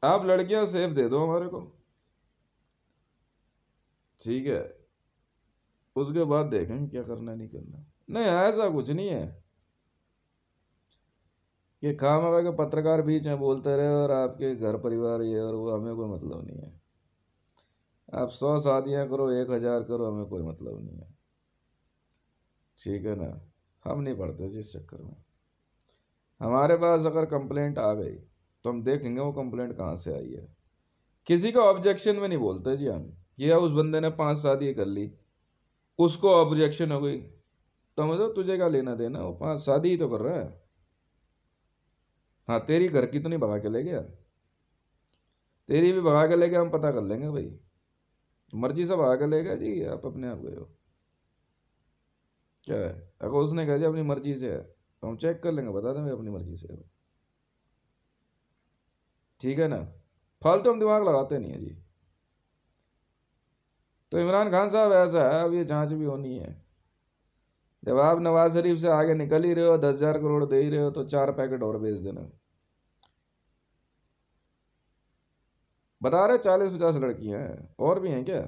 आप लड़कियां सेफ दे दो हमारे को, ठीक है, उसके बाद देखेंगे क्या करना नहीं करना। नहीं, ऐसा कुछ नहीं है कि खामखा के पत्रकार बीच में बोलते रहे और आपके घर परिवार ये और वो, हमें कोई मतलब नहीं है। आप 100 शादियां करो, 1000 करो, हमें कोई मतलब नहीं है, ठीक है ना। हम नहीं पढ़ते जिस चक्कर में। हमारे पास अगर कंप्लेंट आ गई तो हम देखेंगे वो कंप्लेंट कहाँ से आई है। किसी का ऑब्जेक्शन में नहीं बोलते जी हम, ये उस बंदे ने 5 शादी कर ली, उसको ऑब्जेक्शन हो गई, तो मतलब तुझे क्या लेना देना, वो 5 शादी ही तो कर रहा है। हाँ, तेरी घर की तो नहीं भगा के ले गया, तेरी भी भगा के ले गया, हम पता कर लेंगे भाई, मर्जी से भगा के ले गया जी, आप अपने आप गए हो, क्या है। अगर उसने कहा जी अपनी मर्जी से है तो हम चेक कर लेंगे, बता देंगे अपनी मर्जी से है, ठीक है ना। फालतू हम दिमाग लगाते नहीं है जी। तो इमरान खान साहब ऐसा है, अब ये जांच भी होनी है। जब आप नवाज शरीफ से आगे निकल ही रहे हो, 10,000 करोड़ दे ही रहे हो, तो 4 पैकेट और बेच देना। बता रहे 40-50 लड़कियां हैं, और भी हैं क्या?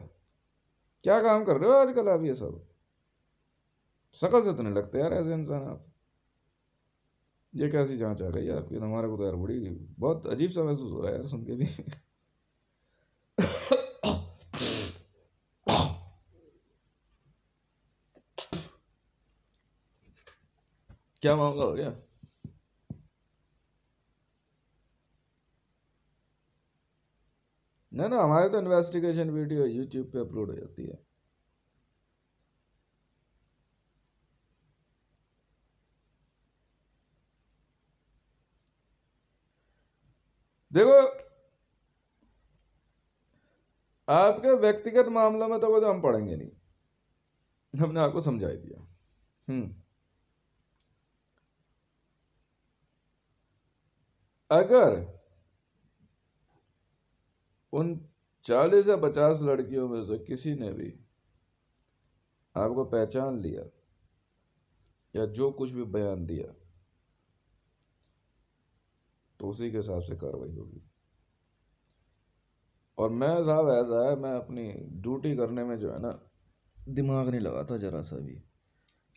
क्या काम कर रहे हो आजकल आप ये सब? शकल से तो नहीं लगते यार ऐसे इंसान आप। ये कैसी जांच आ गई है आपकी? हमारे को तो यार बड़ी बहुत अजीब सा महसूस हो रहा है यार सुन के भी। क्या मामला हो गया? ना ना, हमारे तो इन्वेस्टिगेशन वीडियो यूट्यूब पे अपलोड हो जाती है। देखो, आपके व्यक्तिगत मामलों में तो कुछ हम पढ़ेंगे नहीं, हमने आपको समझा ही दिया। अगर उन 40 या 50 लड़कियों में से किसी ने भी आपको पहचान लिया, या जो कुछ भी बयान दिया, तो उसी के हिसाब से कार्रवाई होगी। और मैं साहब ऐसा है, मैं अपनी ड्यूटी करने में जो है ना दिमाग नहीं लगाता जरा सा भी।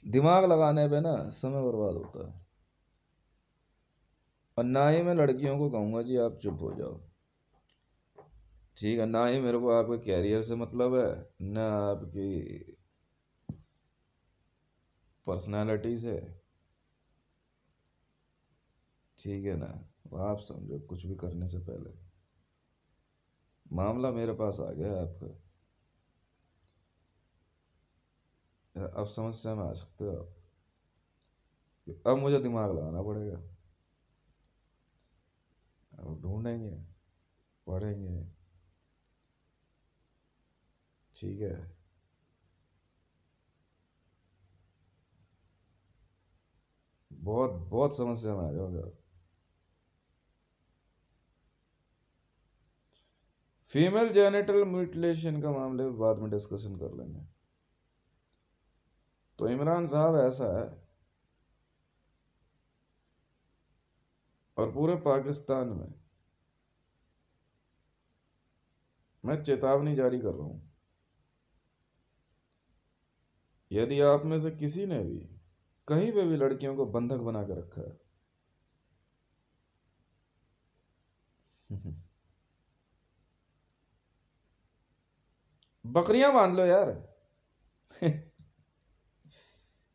दिमाग लगाने पे ना समय बर्बाद होता है। और ना ही मैं लड़कियों को कहूँगा जी आप चुप हो जाओ, ठीक है, ना ही मेरे को आपके कैरियर से मतलब है, ना आपकी पर्सनालिटी से, ठीक है ना। आप समझो कुछ भी करने से पहले मामला मेरे पास आ गया आपका, अब समस्या में आ सकते हो आप। अब मुझे दिमाग लगाना पड़ेगा, अब ढूंढेंगे, पढ़ेंगे, ठीक है। बहुत बहुत समस्या में आ जाओगे आप। फीमेल जेनिटल म्यूटिलेशन का मामले बाद में डिस्कशन कर लेंगे। तो इमरान साहब ऐसा है, और पूरे पाकिस्तान में मैं चेतावनी जारी कर रहा हूं, यदि आप में से किसी ने भी कहीं पे भी लड़कियों को बंधक बना के रखा है बकरियां बांध लो यार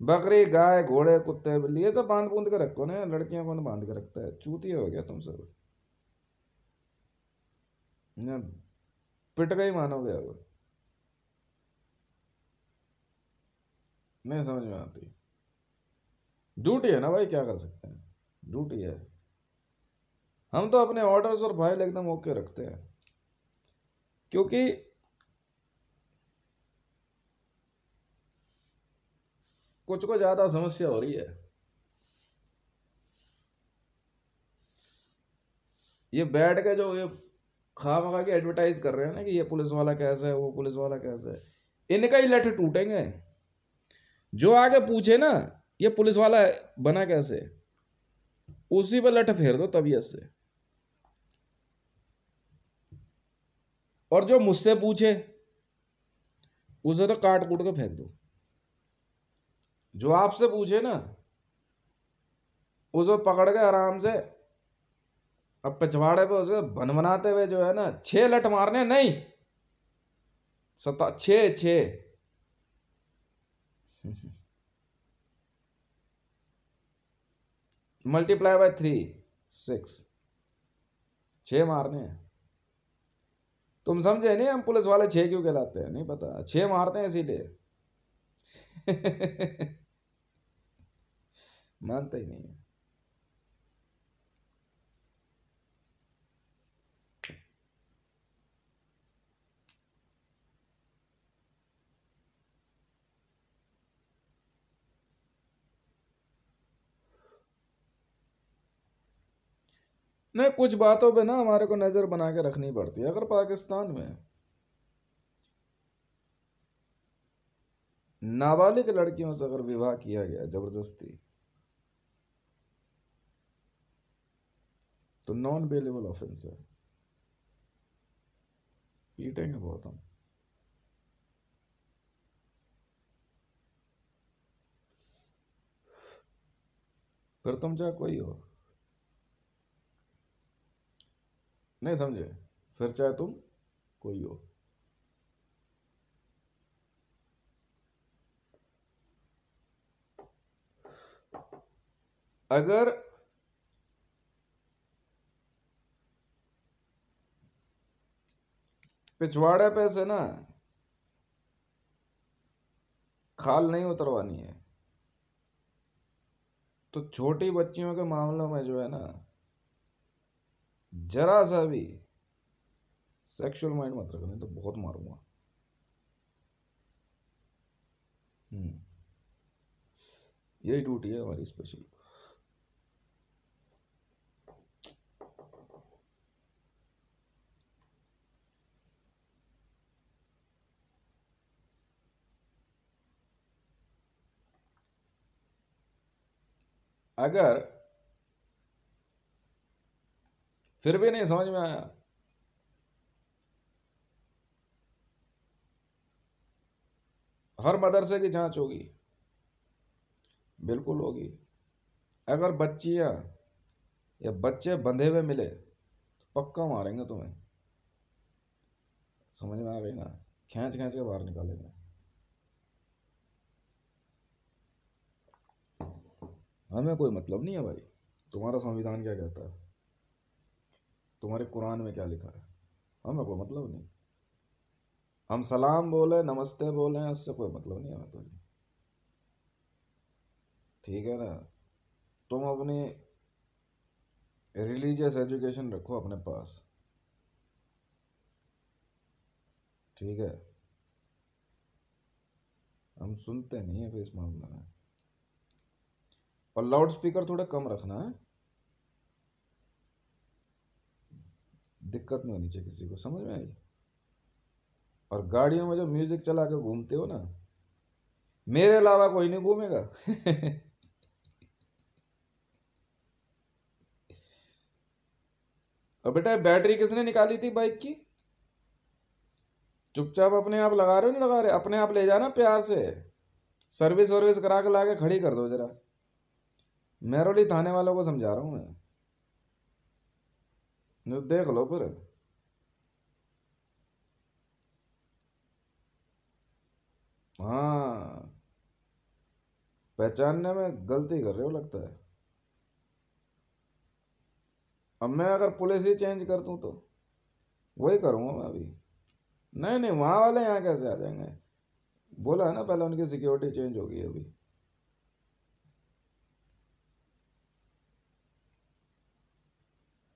बकरी, गाय, घोड़े, कुत्ते, बिल्ली, ये सब बांध बूंद के रखो ना। लड़कियां कौन बांध के रखता है? चूतिया हो गया तुम सब, ना पिट गई मानोगे अब। नहीं समझ में आती। ड्यूटी है ना भाई, क्या कर सकते हैं, ड्यूटी है। हम तो अपने ऑर्डर्स और फाइल एकदम ओके रखते हैं, क्योंकि कुछ को ज्यादा समस्या हो रही है। ये बैठ के जो ये खा मखा के एडवर्टाइज कर रहे हैं ना कि ये पुलिस वाला कैसा है, वो पुलिस वाला कैसा है, इनका ही लठ टूटेंगे। जो आगे पूछे ना ये पुलिस वाला बना कैसे, उसी पर लठ फेर दो तबीयत से। और जो मुझसे पूछे उसे तो काट कूट के फेंक दो। जो आपसे पूछे ना उसे पकड़ के आराम से, अब पिछवाड़े पे उसे भनभनाते हुए जो है ना 6 लठ मारने, नहीं 6 मल्टीप्लाई बाय 3, 6, 6 मारने हैं। तुम समझे नहीं हम पुलिस वाले 6 क्यों कहलाते हैं? नहीं पता, 6 मारते हैं इसीलिए मानते ही नहीं है। नहीं, कुछ बातों पे ना हमारे को नजर बना के रखनी पड़ती है। अगर पाकिस्तान में नाबालिग लड़कियों से अगर विवाह किया गया जबरदस्ती, तो नॉन बेलेबल ऑफेंस है, पीटेंगे बहुत हम। फिर तुम चाहे कोई हो, नहीं समझे, फिर चाहे तुम कोई हो, अगर पिछवाड़े पे से ना खाल नहीं उतरवानी है, तो छोटी बच्चियों के मामलों में जो है ना जरा सा भी सेक्सुअल माइंड मत रखना, तो बहुत मारूंगा। हम्म, यही ड्यूटी है हमारी स्पेशल। अगर फिर भी नहीं समझ में आया। हर मदरसे की जांच होगी, बिल्कुल होगी। अगर बच्चियां या बच्चे बंधे हुए मिले तो पक्का मारेंगे तुम्हें, समझ में आ गई ना, खींच खींच के बाहर निकालेंगे। हमें कोई मतलब नहीं है भाई तुम्हारा संविधान क्या कहता है, तुम्हारे कुरान में क्या लिखा है, हमें कोई मतलब नहीं। हम सलाम बोले, नमस्ते बोले, उससे कोई मतलब नहीं है तो। ठीक है ना, तुम अपनी रिलीजियस एजुकेशन रखो अपने पास, ठीक है। हम सुनते नहीं है फिर इस मामले में। और लाउड स्पीकर थोड़ा कम रखना है, दिक्कत नहीं होनी चाहिए किसी को, समझ में आई। और गाड़ियों में जो म्यूजिक चला के घूमते हो ना, मेरे अलावा कोई नहीं घूमेगा। और बेटा बैटरी किसने निकाली थी बाइक की? चुपचाप अपने आप लगा रहे हो नहीं लगा रहे, अपने आप ले जाना प्यार से, सर्विस वर्विस करा के लाके खड़ी कर दो जरा। मेहरौली थाने वालों को समझा रहा हूँ मैं, जो देख लो फिर। हाँ, पहचानने में गलती कर रहे हो लगता है। अब मैं अगर पुलिस ही चेंज कर दूँ तो वही करूँगा मैं अभी। नहीं नहीं, वहाँ वाले यहाँ कैसे आ जाएंगे, बोला है ना पहले उनकी सिक्योरिटी चेंज होगी अभी।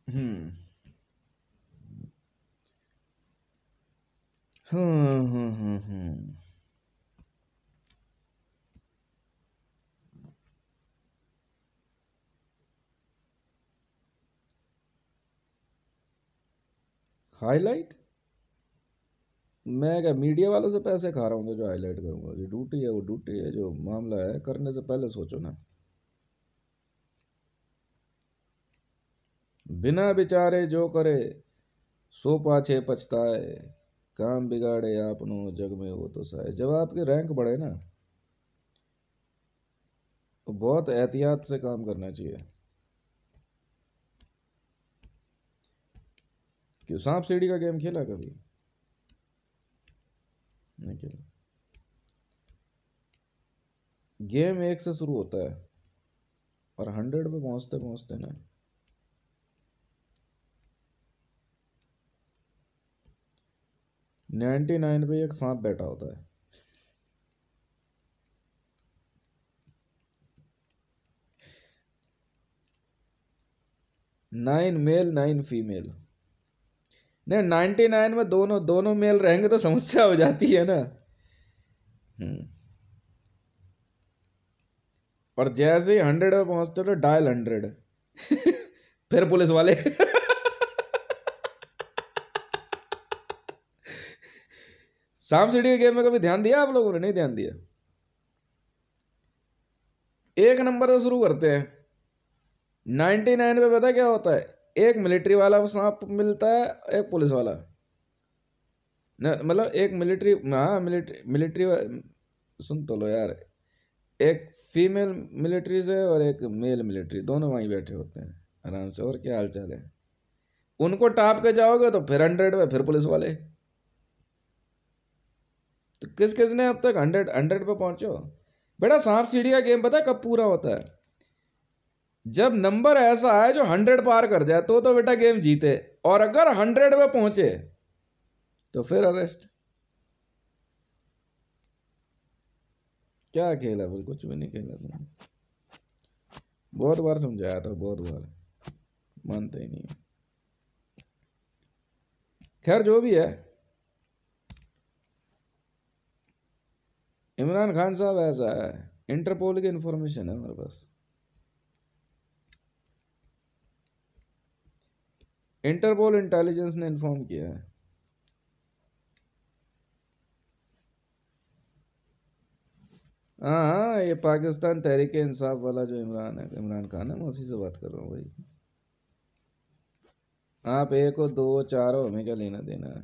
हम्म हम्म। हाईलाइट? मैं क्या मीडिया वालों से पैसे खा रहा हूँ तो जो हाईलाइट करूंगा? जो ड्यूटी है वो ड्यूटी है, जो मामला है करने से पहले सोचो ना। बिना विचारे जो करे सो पाछे पछताए, काम बिगाड़े आपनो जग में वो तो साए। जब आपके रैंक बढ़े ना तो बहुत एहतियात से काम करना चाहिए। क्यों, सांप सीढ़ी का गेम खेला कभी? नहीं खेला। गेम एक से शुरू होता है और 100 पे पहुंचते पहुंचते ना 99 पे एक सांप बैठा होता है। 9 मेल 9 फीमेल। नहीं, 99 में दोनों दोनों मेल रहेंगे तो समस्या हो जाती है ना। हम्म। और जैसे ही 100 पे पहुंचते तो डायल 100। फिर पुलिस वाले। सांप सीढ़ी के गेम में कभी ध्यान दिया आप लोगों ने? नहीं ध्यान दिया। एक नंबर से शुरू करते हैं। 99 पे पता क्या होता है? एक मिलिट्री वाला सांप मिलता है, एक पुलिस वाला। मतलब एक मिलिट्री, हाँ मिलिट्री मिलिट्री, सुन तो लो यार। एक फीमेल मिलिट्री से और एक मेल मिलिट्री, दोनों वहीं बैठे होते हैं आराम से, और क्या हाल चाल है। उनको टाप के जाओगे तो फिर 100 पे फिर पुलिस वाले। तो किस किस ने अब तक 100 पे पहुंचो? बेटा सांप सीढ़ी का गेम पता है कब पूरा होता है? जब नंबर ऐसा है जो 100 पार कर जाए तो बेटा गेम जीते। और अगर 100 पे पहुंचे तो फिर अरेस्ट। क्या खेला? फिर कुछ भी नहीं खेला तुमने। बहुत बार समझाया था, बहुत बार, मानते ही नहीं है। खैर जो भी है, इमरान खान साहब ऐसा है, इंटरपोल की इंफॉर्मेशन है हमारे पास। इंटरपोल इंटेलिजेंस ने इन्फॉर्म किया है। हाँ हाँ, ये पाकिस्तान तहरीक इंसाफ वाला जो इमरान खान है, मैं उसी से बात कर रहा हूँ भाई। आप एक हो, दो, चार हो, हमें क्या लेना देना है?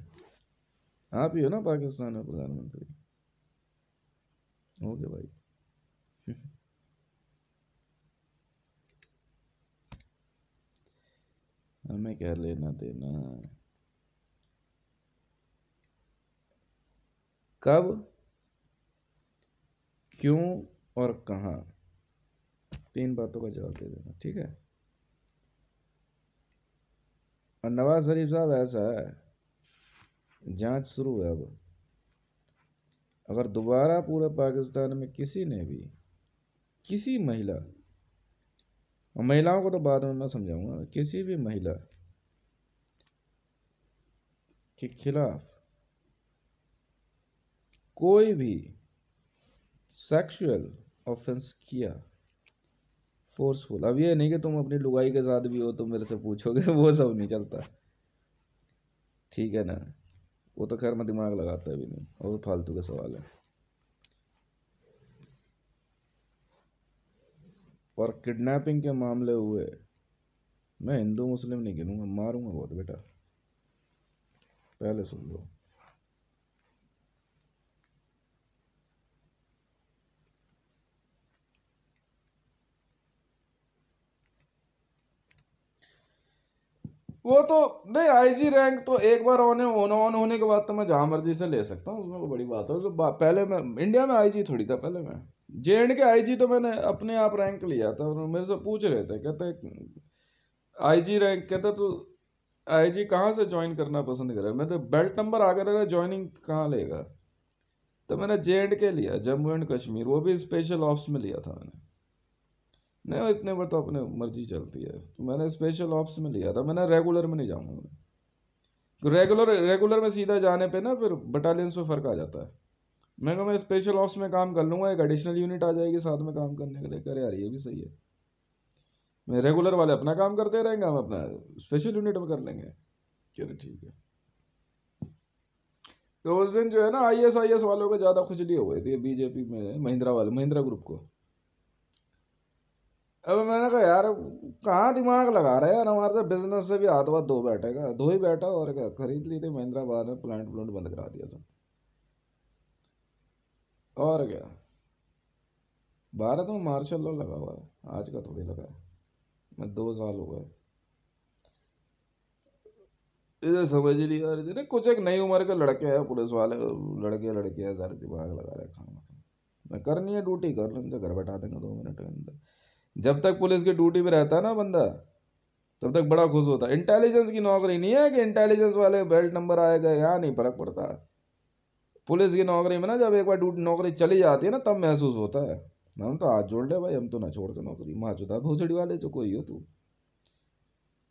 आप ही हो ना पाकिस्तान में प्रधानमंत्री। हो गया भाई। हमें क्या लेना देना? कब, क्यों और कहाँ, 3 बातों का जवाब दे देना, ठीक है। और नवाज शरीफ साहब ऐसा है, जांच शुरू है अब। अगर दोबारा पूरे पाकिस्तान में किसी ने भी, किसी महिला, और महिलाओं को तो बाद में मैं समझाऊंगा, किसी भी महिला के खिलाफ कोई भी सेक्सुअल ऑफेंस किया, फोर्सफुल, अब ये नहीं कि तुम अपनी लुगाई के साथ भी हो तो मेरे से पूछोगे, वो सब नहीं चलता, ठीक है ना। वो तो खैर मैं दिमाग लगाता भी नहीं, और फालतू के सवाल है। और किडनैपिंग के मामले हुए, मैं हिंदू मुस्लिम नहीं गिनूंगा, मारूंगा बहुत बेटा, पहले सुन लो। वो तो नहीं, आईजी रैंक तो एक बार ऑन होने के बाद तो मैं जहां मर्जी से ले सकता हूँ, उसमें कोई बड़ी बात है। तो पहले मैं इंडिया में आईजी थोड़ी था, पहले मैं JNK के आईजी तो मैंने अपने आप रैंक लिया था, और मेरे से पूछ रहे थे, कहते आईजी रैंक, कहते तो आईजी कहाँ से ज्वाइन करना पसंद करे। मैं तो बेल्ट नंबर आगे लगा, ज्वाइनिंग कहाँ लेगा, तो मैंने JNK लिया, जम्मू एंड कश्मीर, वो भी स्पेशल ऑप्स में लिया था मैंने। नहीं, इतने पर तो अपने मर्जी चलती है, तो मैंने स्पेशल ऑप्स में लिया था, मैंने रेगुलर में नहीं जाऊंगा मैं। रेगुलर में सीधा जाने पे ना फिर बटालियंस में फ़र्क आ जाता है। मैं कहा मैं स्पेशल ऑप्स में काम कर लूँगा, एक एडिशनल यूनिट आ जाएगी साथ में काम करने के लिए। कह रहे यार ये भी सही है, मैं रेगुलर वाले अपना काम करते रहेंगे, हम अपना स्पेशल यूनिट में कर लेंगे। कह रहे ठीक है। तो उस दिन जो है ना IS वालों को ज़्यादा खुजली हो गई थी बीजेपी में, महिंद्रा ग्रुप को। अब मैंने कहा यार कहाँ दिमाग लगा रहा है यार, हमारे तो बिजनेस से भी हाथ वाथ धो बैठेगा, धो ही बैठा, और क्या, खरीद ली थी महिंद्रा, बाद में प्लांट बंद करा दिया सब, और क्या। भारत में मार्शल लॉ लगा हुआ है, आज का थोड़ी लगा है, मैं 2 साल हो गए। इधर समझ ही नहीं आ रही थी ना, कुछ एक नई उम्र के लड़के हैं पुलिस वाले, लड़के हैं, सारे दिमाग लगा रहे खाना। मैं करनी है ड्यूटी, कर लेंगे, घर बैठा देंगे 2 मिनट के अंदर। जब तक पुलिस की ड्यूटी पे रहता है ना बंदा, तब तक बड़ा खुश होता है। इंटेलिजेंस की नौकरी नहीं है कि इंटेलिजेंस वाले बेल्ट नंबर आएगा, यहाँ नहीं फर्क पड़ता। पुलिस की नौकरी में ना जब एक बार ड्यूटी नौकरी चली जाती है ना, तब महसूस होता है। हम तो हाथ जोड़ ले भाई, हम तो ना छोड़ते नौकरी, माँ चुदा भोसड़ी वाले जो कोई हो तू,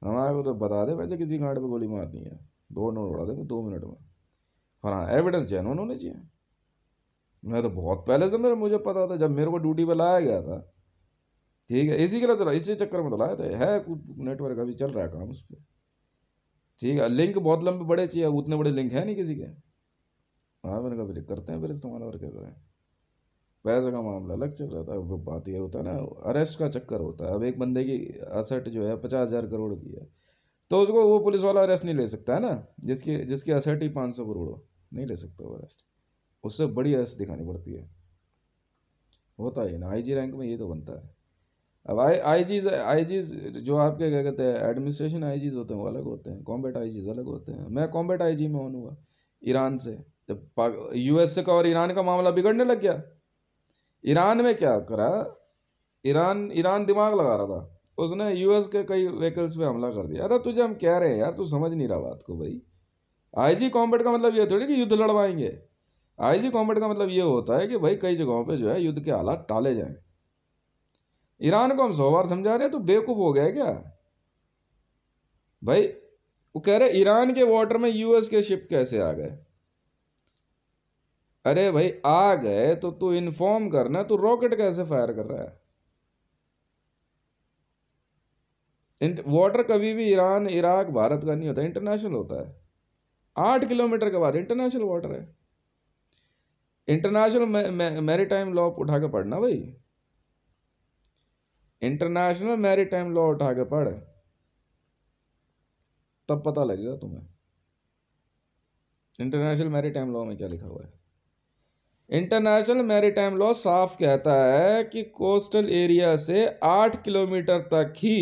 हमारे को तो बता दे वैसे किसी गांड पे गोली मारनी है, 2 नोट उड़ा देंगे 2 मिनट में। हाँ, एविडेंस जेन्युइन होने चाहिए। मैं तो बहुत पहले से मुझे पता था, जब मेरे को ड्यूटी पे लाया गया था, ठीक है, इसी के लिए तो, इसी चक्कर में तो लाया था, है नेटवर्क अभी चल रहा है काम उस पर, ठीक है। लिंक बहुत लंबे बड़े चाहिए, उतने बड़े लिंक है नहीं किसी के। हाँ, मैंने कहा फिर करते हैं फिर इस्तेमाल, और क्या करें। पैसे का मामला अलग चल रहा था, वो बात ये होता है ना, अरेस्ट का चक्कर होता है। अब एक बंदे की असेट जो है 50,000 करोड़ की है, तो उसको वो पुलिस वाला अरेस्ट नहीं ले सकता है ना, जिसकी जिसकी असेट ही 500 करोड़ हो, नहीं ले सकता वो अरेस्ट, उससे बड़ी अरेस्ट दिखानी पड़ती है। होता है ना, आईजी रैंक में ये तो बनता है। अब आईजीज जो आपके क्या कहते हैं एडमिनिस्ट्रेशन आईजीज होते हैं वो अलग होते हैं, कॉम्बैट आईजीज अलग होते हैं। मैं कॉम्बैट आईजी में ऑन हुआ ईरान से, जब US का और ईरान का मामला बिगड़ने लग गया। ईरान में क्या करा, ईरान ईरान दिमाग लगा रहा था, उसने US के कई व्हीकल्स पे हमला कर दिया। अरे तुझे हम कह रहे हैं यार, तू समझ नहीं रहा बात को भाई। आईजी कॉम्बैट का मतलब ये थोड़ी कि युद्ध लड़वाएंगे। आईजी कॉम्बैट का मतलब ये होता है कि भाई कई जगहों पे जो है युद्ध के हालात टाले जाएं। ईरान को हम 100 बार समझा रहे हैं, तो बेवकूफ हो गया है क्या भाई। वो कह रहे ईरान के वाटर में US के शिप कैसे आ गए। अरे भाई आ गए तो तू इन्फॉर्म करना, तू रॉकेट कैसे फायर कर रहा है। वाटर कभी भी ईरान इराक भारत का नहीं होता, इंटरनेशनल होता है। 8 किलोमीटर के बाद इंटरनेशनल वाटर है। इंटरनेशनल मैरीटाइम लॉ उठा के पढ़ना भाई, इंटरनेशनल मैरीटाइम लॉ उठा के पढ़, तब पता लगेगा तुम्हें इंटरनेशनल मैरीटाइम लॉ में क्या लिखा हुआ है। इंटरनेशनल मैरीटाइम लॉ साफ कहता है कि कोस्टल एरिया से 8 किलोमीटर तक ही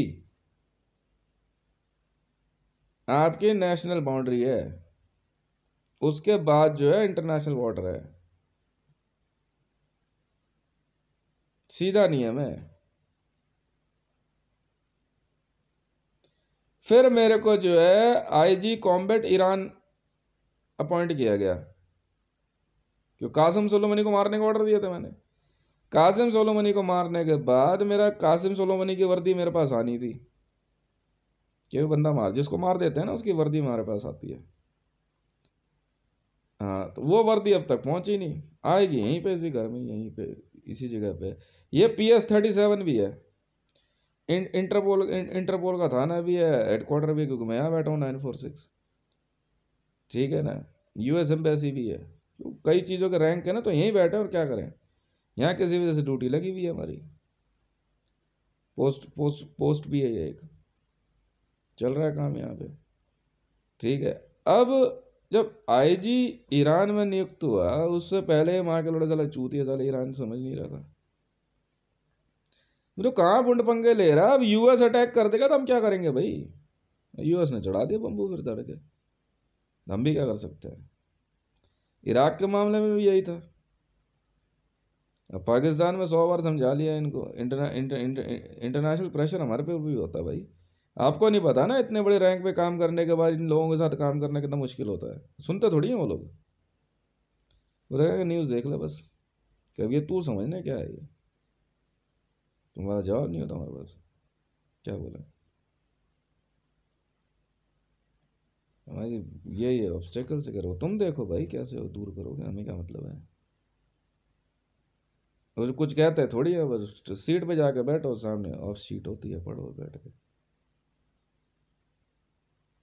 आपकी नेशनल बाउंड्री है, उसके बाद जो है इंटरनेशनल वाटर है। सीधा नियम है। फिर मेरे को जो है आईजी कॉम्बैट ईरान अपॉइंट किया गया, क्यों कासिम सुलेमानी को मारने का ऑर्डर दिया था मैंने। कासिम सुलेमानी को मारने के बाद मेरा कासिम सुलेमानी की वर्दी मेरे पास आनी थी कि वो बंदा मार, जिसको मार देते हैं ना उसकी वर्दी हमारे पास आती है। हाँ, तो वो वर्दी अब तक पहुंची नहीं, आएगी यहीं पे इसी घर में, यहीं पे इसी जगह पे। ये PS-37 भी है, इंटरपोल का थाना भी है, हेडक्वार्टर भी, क्योंकि मैं यहाँ बैठा हूँ 946, ठीक है ना। US एम्बेसी भी है, तो कई चीज़ों के रैंक है ना, तो यहीं बैठे और क्या करें, यहाँ किसी वजह से ड्यूटी लगी हुई है हमारी। पोस्ट भी है, ये एक चल रहा है काम यहाँ पे, ठीक है। अब जब आईजी ईरान में नियुक्त हुआ, उससे पहले माँ के लोड़े साला चूतिया साला ईरान समझ नहीं रहा था मुझे कहाँ बुंड पंगे ले रहा। अब US अटैक कर देगा तो हम क्या करेंगे भाई, US ने चढ़ा दिया बम्बू फिर धड़ के, हम भी क्या कर सकते हैं। इराक के मामले में भी यही था। अब पाकिस्तान में 100 बार समझा लिया इनको, इंटरनेशनल प्रेशर हमारे पे भी होता है भाई। आपको नहीं पता ना, इतने बड़े रैंक पे काम करने के बाद इन लोगों के साथ काम करना कितना मुश्किल होता है। सुनते थोड़ी हैं वो लोग, बताएगा न्यूज़ देख ले बस, कभी ये तू समझना क्या है ये, तुम्हारा जवाब नहीं होता हमारे पास। क्या बोला हमारी ये ऑब्स्टेकल से करो, तुम देखो भाई कैसे हो दूर करोगे, हमें क्या मतलब है। और कुछ कहते हैं थोड़ी है, बस सीट पे जाके बैठो, सामने ऑफ सीट होती है, पढ़ो बैठ के।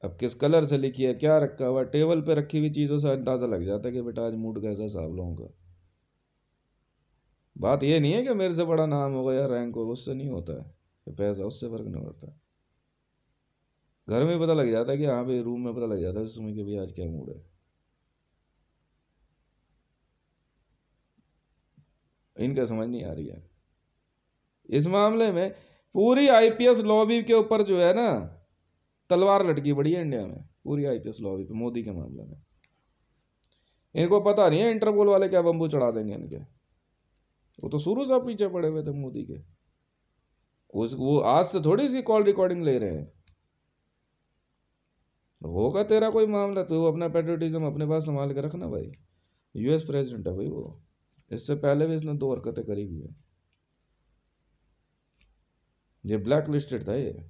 अब किस कलर से लिखी है, क्या रखा हुआ, टेबल पे रखी हुई चीज़ों से अंदाज़ा लग जाता है कि बेटा आज मूड कैसा साहब लोगों का। बात ये नहीं है कि मेरे से बड़ा नाम होगा या रैंक होगा, उससे नहीं होता है, पैसा उससे फ़र्क नहीं पड़ता। घर में पता लग जाता है कि हाँ भाई, रूम में पता लग जाता है सुबह कि भाई आज क्या मूड है। इनका समझ नहीं आ रही है इस मामले में। पूरी IPS लॉबी के ऊपर जो है ना तलवार लटकी पड़ी है इंडिया में, पूरी IPS लॉबी पे मोदी के मामले में। इनको पता नहीं है इंटरपोल वाले क्या बम्बू चढ़ा देंगे इनके। वो तो शुरू से पीछे पड़े हुए थे मोदी के, वो आज से थोड़ी सी कॉल रिकॉर्डिंग ले रहे हैं। होगा तेरा कोई मामला तो अपना पेट्रियटिज्म अपने पास संभाल के रखना भाई। US प्रेसिडेंट है भाई वो, इससे पहले भी इसने 2 हरकतें करी हुई है। ये ब्लैक लिस्टेड था। ये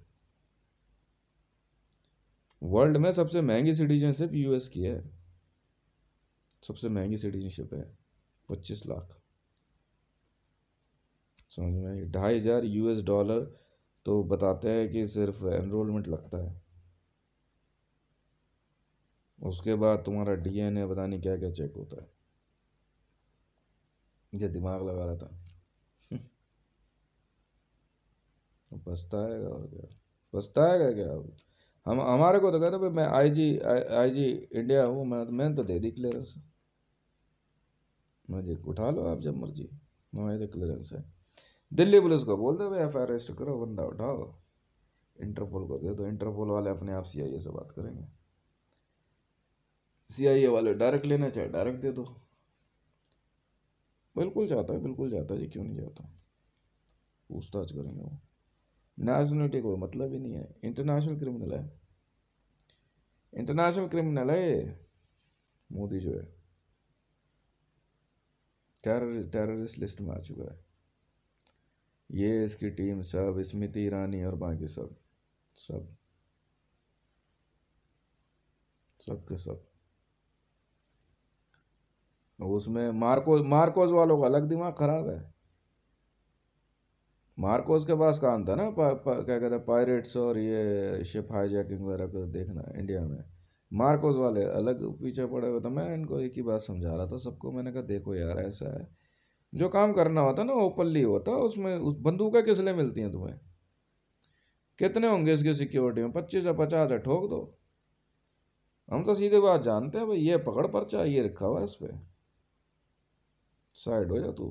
वर्ल्ड में सबसे महंगी सिटीजनशिप US की है, सबसे महंगी सिटीजनशिप है, 25 लाख, समझ में। $2,500 तो बताते हैं कि सिर्फ एनरोलमेंट लगता है, उसके बाद तुम्हारा DNA पता नहीं क्या क्या चेक होता है। ये दिमाग लगा रहा था पछताएगा और क्या, पछताएगा क्या। हम हमारे को तो कहते भाई मैं IG इंडिया हूँ, मैंने तो दे दी क्लियरेंस, मुझे उठा लो आप जब मर्जी, हमारी तो क्लियरेंस है। दिल्ली पुलिस को बोल दो भाई FIR रजिस्टर करो, बंदा उठाओ, इंटरपोल को दे दो, इंटरपोल वाले अपने आप CIA से बात करेंगे, CIA वाले डायरेक्ट लेना चाहे डायरेक्ट दे दो। बिल्कुल जाता है, बिल्कुल जाता है जी, क्यों नहीं जाता, पूछताछ करेंगे वो। नेशनलिटी कोई मतलब ही नहीं है, इंटरनेशनल क्रिमिनल है, इंटरनेशनल क्रिमिनल है मोदी जो है, टेररिस्ट लिस्ट में आ चुका है। ये इसकी टीम सब, स्मृति ईरानी और बाकी सब के सब। उसमें मार्कोस वालों का अलग दिमाग खराब है। मार्कोस के पास काम था ना, क्या कहते हैं, पायरेट्स और ये शिप हाईजैकिंग वगैरह को देखना इंडिया में। मार्कोस वाले अलग पीछे पड़े हुए थे। मैं इनको एक ही बात समझा रहा था सबको, मैंने कहा देखो यार ऐसा है, जो काम करना होता ना ओपनली होता, उसमें उस बंदूकें किस लिए मिलती हैं तुम्हें, कितने होंगे इसकी सिक्योरिटी में, 25 या 50 है, ठोक दो, हम तो सीधे बात जानते हैं भाई, ये पकड़ पर्चा ये रखा हुआ है इस पे, साइड हो जा तू।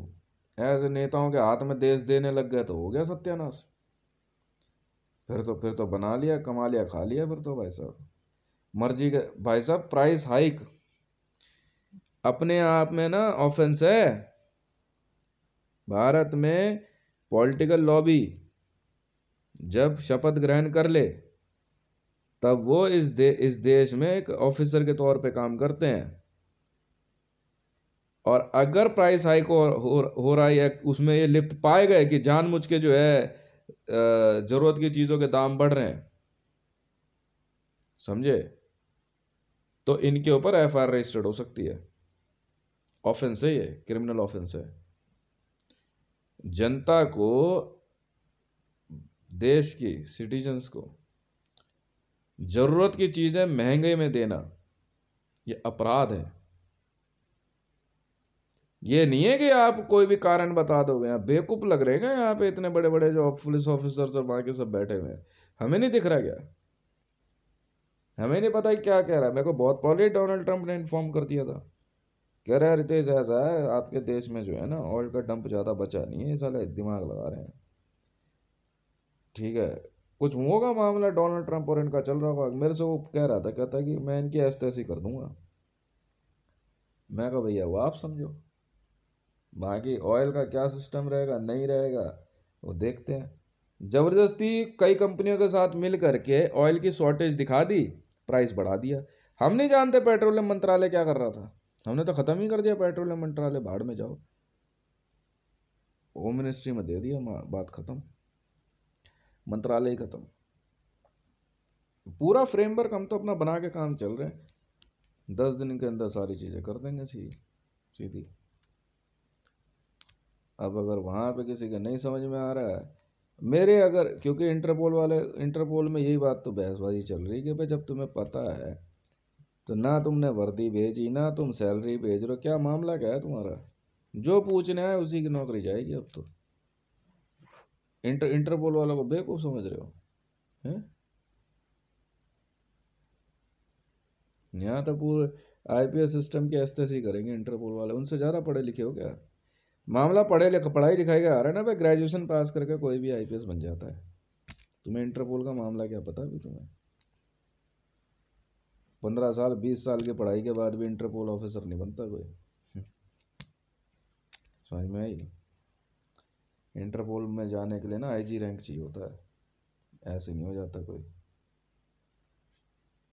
ऐसे नेताओं के हाथ में देश देने लग गए तो हो गया सत्यानाश। फिर तो बना लिया, कमा लिया, खा लिया फिर तो भाई साहब, मर्जी के। भाई साहब प्राइस हाइक अपने आप में ना ऑफेंस है। भारत में पॉलिटिकल लॉबी जब शपथ ग्रहण कर ले तब वो इस देश में एक ऑफिसर के तौर पे काम करते हैं। और अगर प्राइस हाइक हो रहा है, उसमें ये लिप्त पाए गए कि जानबूझ के जो है जरूरत की चीजों के दाम बढ़ रहे हैं, समझे, तो इनके ऊपर एफआईआर रजिस्टर्ड हो सकती है। ऑफेंस है, ये क्रिमिनल ऑफेंस है। जनता को, देश की सिटीजन्स को जरूरत की चीजें महंगे में देना ये अपराध है। ये नहीं है कि आप कोई भी कारण बता दोगे। यहाँ बेवकूफ लग रहे हैं यहाँ पे इतने बड़े बड़े जो पुलिस ऑफिसर्स और बाकी सब बैठे हुए हैं, हमें नहीं दिख रहा क्या? हमें नहीं पता क्या कह रहा है। मेरे को बहुत पहले डोनाल्ड ट्रंप ने इन्फॉर्म कर दिया था, कह रहा है रितेश ऐसा है आपके देश में जो है ना ऑयल का डंप ज़्यादा बचा नहीं है, ये साले दिमाग लगा रहे हैं। ठीक है, कुछ होगा मामला डोनाल्ड ट्रंप और इनका चल रहा होगा। मेरे से वो कह रहा था, कहता कि मैं इनकी ऐसी तैसी कर दूंगा। मैं कहा भैया वो आप समझो, बाकी ऑयल का क्या सिस्टम रहेगा नहीं रहेगा वो देखते हैं। ज़बरदस्ती कई कंपनियों के साथ मिल करके ऑयल की शॉर्टेज दिखा दी, प्राइस बढ़ा दिया। हम नहीं जानते पेट्रोलियम मंत्रालय क्या कर रहा था, हमने तो ख़त्म ही कर दिया पेट्रोलियम मंत्रालय, भाड़ में जाओ, होम मिनिस्ट्री में दे दिया, बात ख़त्म, मंत्रालय ही ख़त्म। पूरा फ्रेमवर्क हम तो अपना बना के काम चल रहे हैं, 10 दिन के अंदर सारी चीज़ें कर देंगे सीधी। अब अगर वहाँ पे किसी का नहीं समझ में आ रहा है, मेरे अगर, क्योंकि इंटरपोल में यही बात तो बहसबाजी चल रही है कि भाई जब तुम्हें पता है तो ना तुमने वर्दी भेजी ना तुम सैलरी भेज रहे हो, क्या मामला क्या है तुम्हारा? जो पूछने आए उसी की नौकरी जाएगी अब तो। इंटरपोल वालों को बेवकूफ़ समझ रहे हो हैं? यहाँ तो पूरे आईपीएस सिस्टम की ऐसे करेंगे इंटरपोल वाले, उनसे ज़्यादा पढ़े लिखे हो क्या? मामला पढ़ाई लिखाई का आ रहा है ना भाई, ग्रेजुएशन पास करके कोई भी आईपीएस बन जाता है। तुम्हें इंटरपोल का मामला क्या पता अभी तुम्हें? 15 साल 20 साल की पढ़ाई के बाद भी इंटरपोल ऑफिसर नहीं बनता कोई। समझ में आई? इंटरपोल में जाने के लिए ना आईजी रैंक चाहिए होता है, ऐसे नहीं हो जाता कोई।